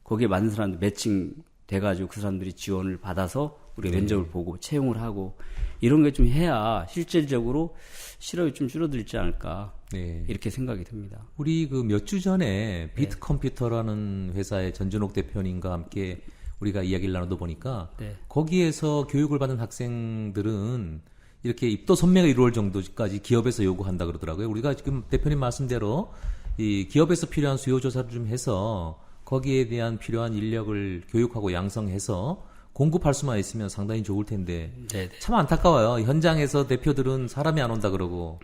거기에 맞는 사람들 매칭 돼가지고 그 사람들이 지원을 받아서 우리가 면접을 보고 채용을 하고 이런 게 좀 해야 실질적으로 실업이 좀 줄어들지 않을까 네. 이렇게 생각이 듭니다. 우리 그 몇 주 전에 비트컴퓨터라는 회사의 전준옥 대표님과 함께 우리가 이야기를 나눠도 보니까 네. 거기에서 교육을 받은 학생들은 이렇게 입도 선매가 이루어질 정도까지 기업에서 요구한다 그러더라고요. 우리가 지금 대표님 말씀대로 이 기업에서 필요한 수요 조사를 좀 해서 거기에 대한 필요한 인력을 교육하고 양성해서 공급할 수만 있으면 상당히 좋을 텐데 네네. 참 안타까워요. 현장에서 대표들은 사람이 안 온다 그러고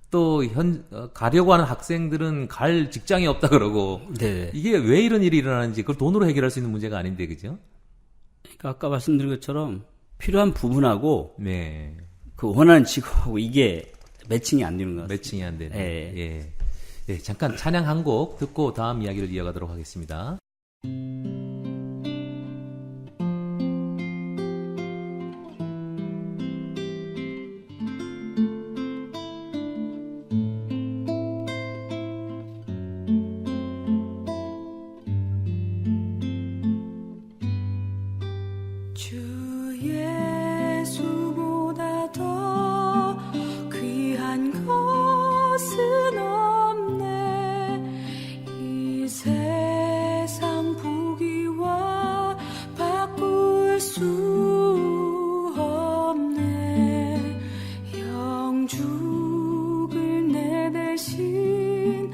또 가려고 하는 학생들은 갈 직장이 없다 그러고 네. 이게 왜 이런 일이 일어나는지 그걸 돈으로 해결할 수 있는 문제가 아닌데 그죠? 그러니까 아까 말씀드린 것처럼 필요한 부분하고 네. 그 원하는 직업하고 이게 매칭이 안 되는 것 같아요. 매칭이 안 되는. 예. 예. 네, 잠깐 찬양 한 곡 듣고 다음 이야기를 이어가도록 하겠습니다. 주 예수보다 더 귀한 것은 없네 이 세상 부귀와 바꿀 수 없네 영죽을 내 대신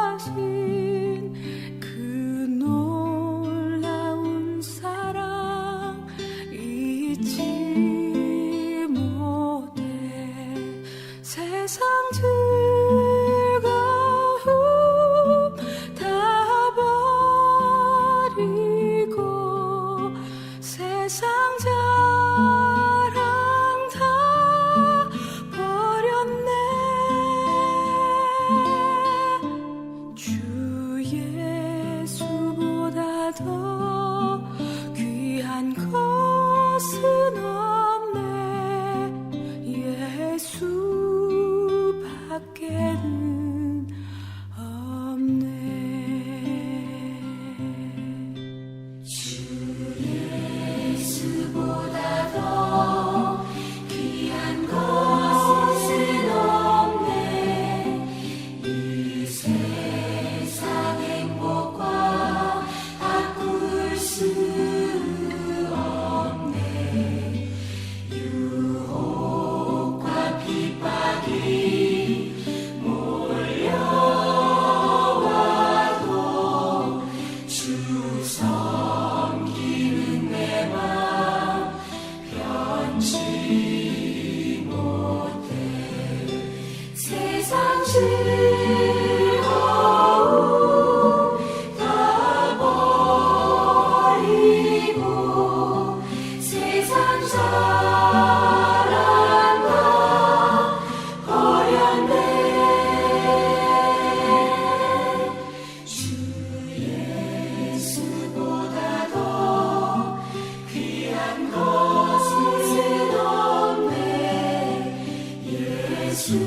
돌아가신 그 놀라운 사랑 잊지 못해 세상 즐거움 다 버리고 세상 자랑 다 버렸네 주 예수보다 더 귀한 것은 없네 예수밖에는 없네 주 예수보다 더 귀한 것은 없네 이 세상 행복과 바꿀 수 없네 유혹과 핍박이 몰려와도 주 섬기는 내 맘 변치 못해 세상 즐거움 다 버리고 세상 자랑 다 버렸네 주 예수보다 더 귀한 것은 없네 예수밖에는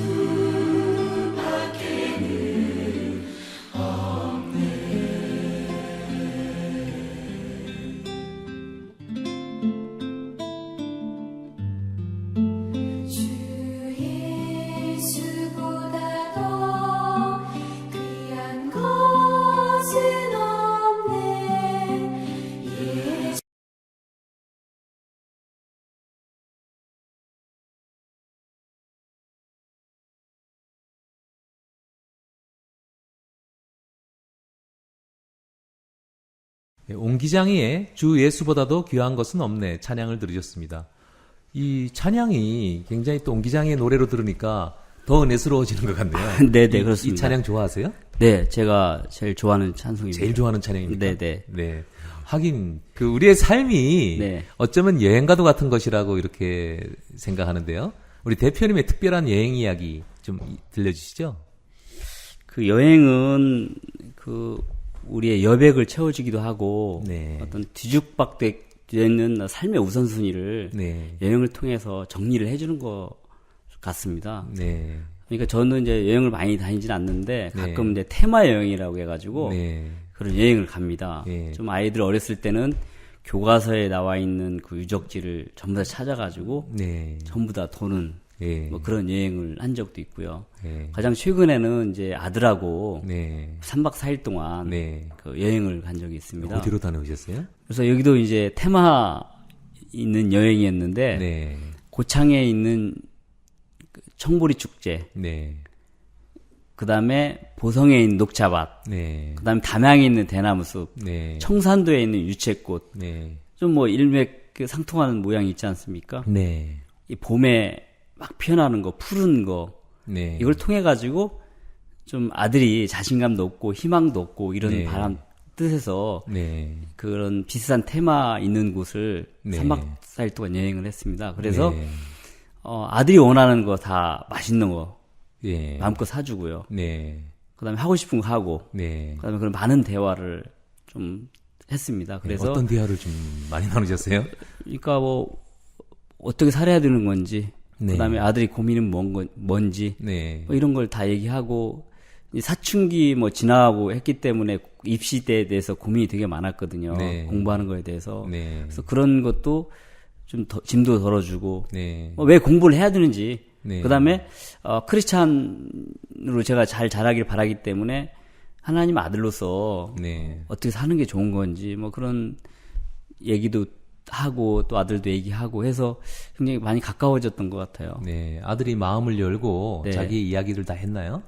주 예수보다 더 귀한 것은 없네 예수 옹기장이의 주 예수보다도 귀한 것은 없네 찬양을 들으셨습니다. 이 찬양이 굉장히 또 옹기장의 노래로 들으니까 더 은혜스러워지는 것 같네요. 네네, 이 그렇습니다. 찬양 좋아하세요? 네, 제가 제일 좋아하는 찬송입니다. 제일 좋아하는 찬양입니까? 네네. 네. 하긴 그 우리의 삶이 네. 어쩌면 여행과도 같은 것이라고 이렇게 생각하는데요. 우리 대표님의 특별한 여행 이야기 좀 들려주시죠. 그 여행은 그 우리의 여백을 채워주기도 하고 네. 어떤 뒤죽박되는 삶의 우선순위를 네. 여행을 통해서 정리를 해주는 것 같습니다. 네. 그러니까 저는 이제 여행을 많이 다니진 않는데 네. 가끔 이제 테마 여행이라고 해가지고 네. 그런 여행을 갑니다. 네. 좀 아이들 어렸을 때는 교과서에 나와 있는 그 유적지를 전부 다 찾아가지고 네. 전부 다 도는 네. 뭐 그런 여행을 한 적도 있고요. 네. 가장 최근에는 이제 아들하고 네. 3박 4일 동안 네. 그 여행을 간 적이 있습니다. 어디로 다녀오셨어요? 그래서 여기도 이제 테마 있는 여행이었는데 네. 고창에 있는 그 청보리 축제, 네. 그 다음에 보성에 있는 녹차밭, 네. 그 다음에 담양에 있는 대나무숲, 네. 청산도에 있는 유채꽃, 네. 좀 뭐 일맥 그 상통하는 모양이 있지 않습니까? 네. 이 봄에 막 피어나는 거, 푸른 거, 네. 이걸 통해 가지고 좀 아들이 자신감도 없고 희망도 없고 이런 네. 바람 뜻에서 네. 그런 비슷한 테마 있는 곳을 네. 3박 4일 동안 여행을 했습니다. 그래서 네. 아들이 원하는 거 다 맛있는 거 예. 마음껏 사주고요. 네. 그다음에 하고 싶은 거 하고 네. 그다음에 그런 많은 대화를 좀 했습니다. 그래서 어떤 대화를 좀 많이 나누셨어요? 그러니까 뭐 어떻게 살아야 되는 건지 네. 그다음에 아들이 고민은 뭔지 네. 뭐 이런 걸 다 얘기하고 이 사춘기 뭐 지나가고 했기 때문에 입시 때에 대해서 고민이 되게 많았거든요. 네. 공부하는 거에 대해서. 네. 그래서 그런 것도 좀 짐도 덜어주고 네. 왜 공부를 해야 되는지 네. 그다음에 크리스찬으로 제가 잘 자라길 바라기 때문에 하나님 아들로서 네. 어떻게 사는 게 좋은 건지 뭐 그런 얘기도 하고 또 아들도 얘기하고 해서 굉장히 많이 가까워졌던 것 같아요. 네. 아들이 마음을 열고 네. 자기 이야기를 다 했나요?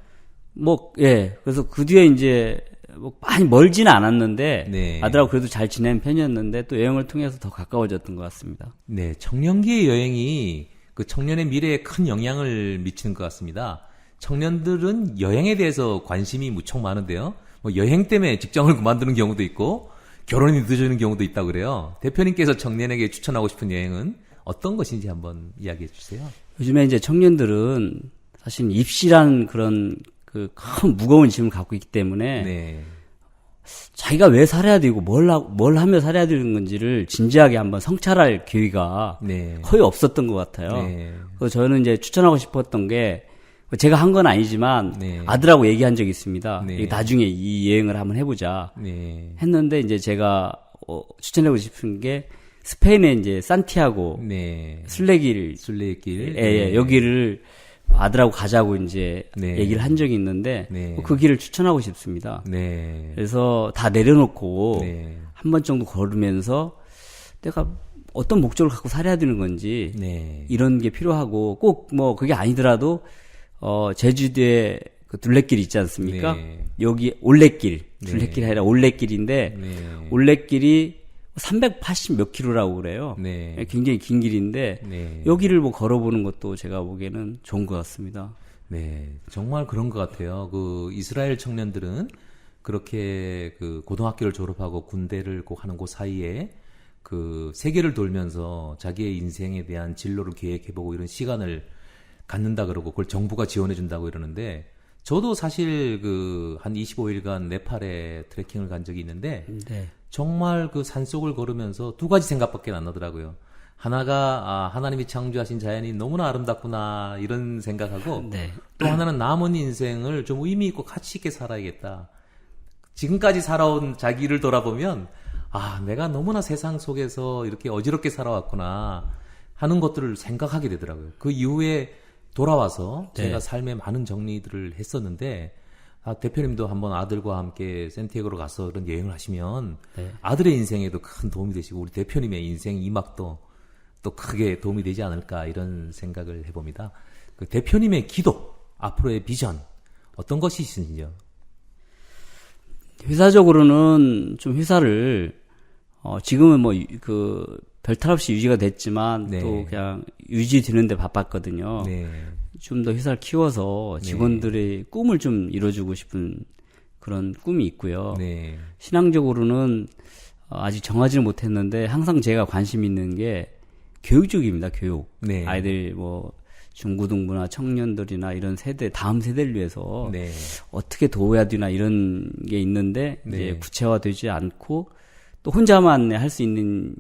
뭐, 예. 그래서 그 뒤에 이제 뭐 많이 멀지는 않았는데 네. 아들하고 그래도 잘 지내는 편이었는데 또 여행을 통해서 더 가까워졌던 것 같습니다. 네. 청년기의 여행이 그 청년의 미래에 큰 영향을 미치는 것 같습니다. 청년들은 여행에 대해서 관심이 무척 많은데요. 뭐 여행 때문에 직장을 그만두는 경우도 있고 결혼이 늦어지는 경우도 있다고 그래요. 대표님께서 청년에게 추천하고 싶은 여행은 어떤 것인지 한번 이야기해 주세요. 요즘에 이제 청년들은 사실 입시라는 그런 그 큰 무거운 짐을 갖고 있기 때문에 네. 자기가 왜 살아야 되고 뭘 하며 살아야 되는 건지를 진지하게 한번 성찰할 기회가 네. 거의 없었던 것 같아요. 네. 그래서 저는 이제 추천하고 싶었던 게 제가 한 건 아니지만 네. 아들하고 얘기한 적이 있습니다. 네. 나중에 이 여행을 한번 해보자 네. 했는데 이제 제가 추천하고 싶은 게 스페인의 이제 산티아고 네. 순례길 순례길. 예, 여기를 아들하고 가자고 이제 네. 얘기를 한 적이 있는데 네. 그 길을 추천하고 싶습니다. 네. 그래서 다 내려놓고 네. 한 번 정도 걸으면서 내가 어떤 목적을 갖고 살아야 되는 건지 네. 이런 게 필요하고 꼭 뭐 그게 아니더라도 제주도에 그 둘레길 있지 않습니까? 네. 여기 올레길, 네. 둘레길이 아니라 올레길인데 네. 올레길이 380 몇 킬로라고 그래요. 네. 굉장히 긴 길인데 네. 여기를 뭐 걸어보는 것도 제가 보기에는 좋은 것 같습니다. 네, 정말 그런 것 같아요. 그 이스라엘 청년들은 그렇게 그 고등학교를 졸업하고 군대를 꼭 하는 그 사이에 그 세계를 돌면서 자기의 인생에 대한 진로를 계획해보고 이런 시간을 갖는다 그러고 그걸 정부가 지원해준다고 이러는데 저도 사실 그 한 25일간 네팔에 트레킹을 간 적이 있는데 네. 정말 그 산속을 걸으면서 두 가지 생각밖에 안 나더라고요. 하나가 하나님이 창조하신 자연이 너무나 아름답구나 이런 생각하고 네. 또 하나는 남은 인생을 좀 의미 있고 가치 있게 살아야겠다. 지금까지 살아온 자기를 돌아보면 내가 너무나 세상 속에서 이렇게 어지럽게 살아왔구나 하는 것들을 생각하게 되더라고요. 그 이후에 돌아와서 네. 제가 삶의 많은 정리들을 했었는데 대표님도 한번 아들과 함께 샌티아고로 가서 그런 여행을 하시면 네. 아들의 인생에도 큰 도움이 되시고 우리 대표님의 인생 이막도 또 크게 도움이 되지 않을까 이런 생각을 해봅니다. 그 대표님의 기도, 앞으로의 비전 어떤 것이 있으신지요? 회사적으로는 좀 회사를 지금은 뭐 별탈 없이 유지가 됐지만 네. 또 그냥 유지되는데 바빴거든요. 네. 좀 더 회사를 키워서 직원들의 꿈을 좀 이뤄주고 싶은 그런 꿈이 있고요. 네. 신앙적으로는 아직 정하지는 못했는데 항상 제가 관심 있는 게 교육 쪽입니다. 교육. 네. 아이들 뭐 중고등부나 청년들이나 이런 세대, 다음 세대를 위해서 네. 어떻게 도와야 되나 이런 게 있는데 네. 이제 구체화되지 않고 또 혼자만 할 수 있는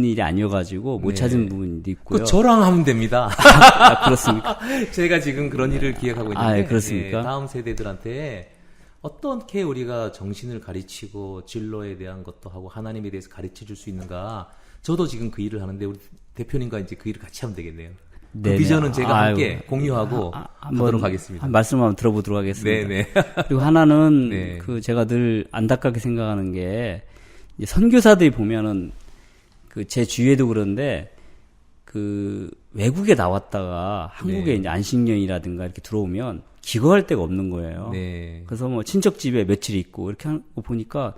일이 아니어가지고 못 네. 찾은 부분도 있고요. 그 저랑 하면 됩니다. 아, 그렇습니까? 제가 지금 그런 일을 기획하고 있는데 예, 그렇습니까? 예, 다음 세대들한테 어떻게 우리가 정신을 가르치고 진로에 대한 것도 하고 하나님에 대해서 가르쳐 줄 수 있는가. 저도 지금 그 일을 하는데 우리 대표님과 이제 그 일을 같이 하면 되겠네요. 그 네네. 비전은 제가 아유, 함께 공유하고 한번 하도록 하겠습니다. 한 말씀 한번 들어보도록 하겠습니다. 네네. 그리고 하나는 네. 제가 늘 안타깝게 생각하는 게 이제 선교사들이 보면은 제 주위에도 그런데 외국에 나왔다가 한국에 네. 이제 안식년이라든가 이렇게 들어오면 기거할 데가 없는 거예요. 네. 그래서 뭐 친척 집에 며칠 있고 이렇게 하는 거 보니까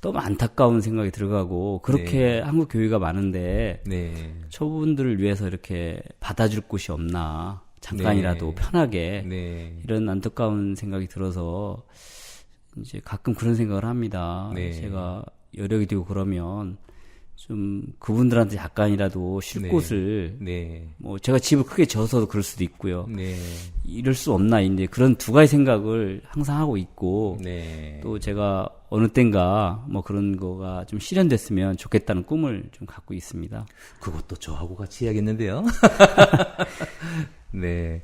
너무 안타까운 생각이 들어가고 그렇게 네. 한국 교회가 많은데 네. 저분들을 위해서 이렇게 받아줄 곳이 없나 잠깐이라도 네. 편하게 네. 이런 안타까운 생각이 들어서 이제 가끔 그런 생각을 합니다. 네. 제가 여력이 되고 그러면 좀 그분들한테 약간이라도 쉴 네. 곳을 네. 뭐 제가 집을 크게 져서 그럴 수도 있고요. 네. 이럴 수 없나 이제 그런 두 가지 생각을 항상 하고 있고 네. 또 제가 어느 땐가 뭐 그런 거가 좀 실현됐으면 좋겠다는 꿈을 좀 갖고 있습니다. 그것도 저하고 같이 해야겠는데요. 네.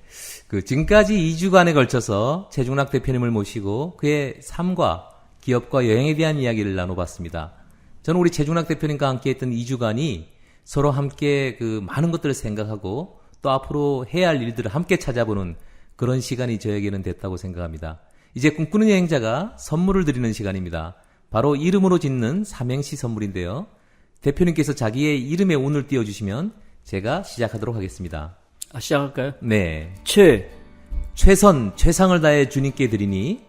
지금까지 2주간에 걸쳐서 최중락 대표님을 모시고 그의 삶과 기업과 여행에 대한 이야기를 나눠봤습니다. 저는 우리 최중락 대표님과 함께 했던 2주간이 서로 함께 많은 것들을 생각하고 또 앞으로 해야 할 일들을 함께 찾아보는 그런 시간이 저에게는 됐다고 생각합니다. 이제 꿈꾸는 여행자가 선물을 드리는 시간입니다. 바로 이름으로 짓는 삼행시 선물인데요. 대표님께서 자기의 이름에 운을 띄워주시면 제가 시작하도록 하겠습니다. 시작할까요? 네. 최, 최상을 다해 주님께 드리니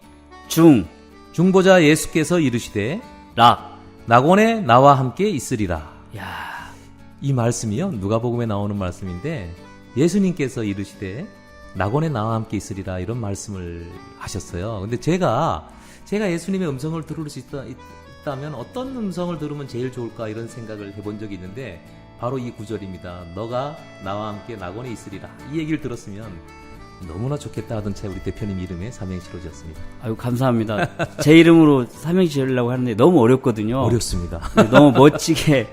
중, 중보자 예수께서 이르시되 락. 낙원에 나와 함께 있으리라. 야, 이 말씀이요. 누가복음에 나오는 말씀인데 예수님께서 이르시되 낙원에 나와 함께 있으리라 이런 말씀을 하셨어요. 근데 제가 예수님의 음성을 들을 수 있다면 어떤 음성을 들으면 제일 좋을까 이런 생각을 해본 적이 있는데 바로 이 구절입니다. 너가 나와 함께 낙원에 있으리라. 이 얘기를 들었으면 너무나 좋겠다 하던 채 우리 대표님 이름에 삼행시로 지었습니다. 아유, 감사합니다. 제 이름으로 삼행시 지으려고 하는데 너무 어렵거든요. 어렵습니다. 너무 멋지게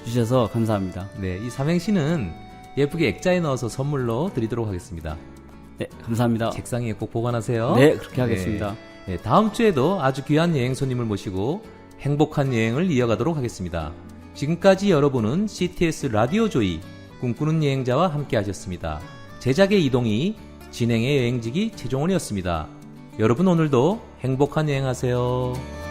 주셔서 감사합니다. 네, 이 삼행시는 예쁘게 액자에 넣어서 선물로 드리도록 하겠습니다. 네, 감사합니다. 책상에 꼭 보관하세요. 네, 그렇게 하겠습니다. 네, 다음 주에도 아주 귀한 여행 손님을 모시고 행복한 여행을 이어가도록 하겠습니다. 지금까지 여러분은 CTS 라디오 조이 꿈꾸는 여행자와 함께 하셨습니다. 제작의 이동희, 진행의 여행지기 최종원이었습니다. 여러분 오늘도 행복한 여행하세요.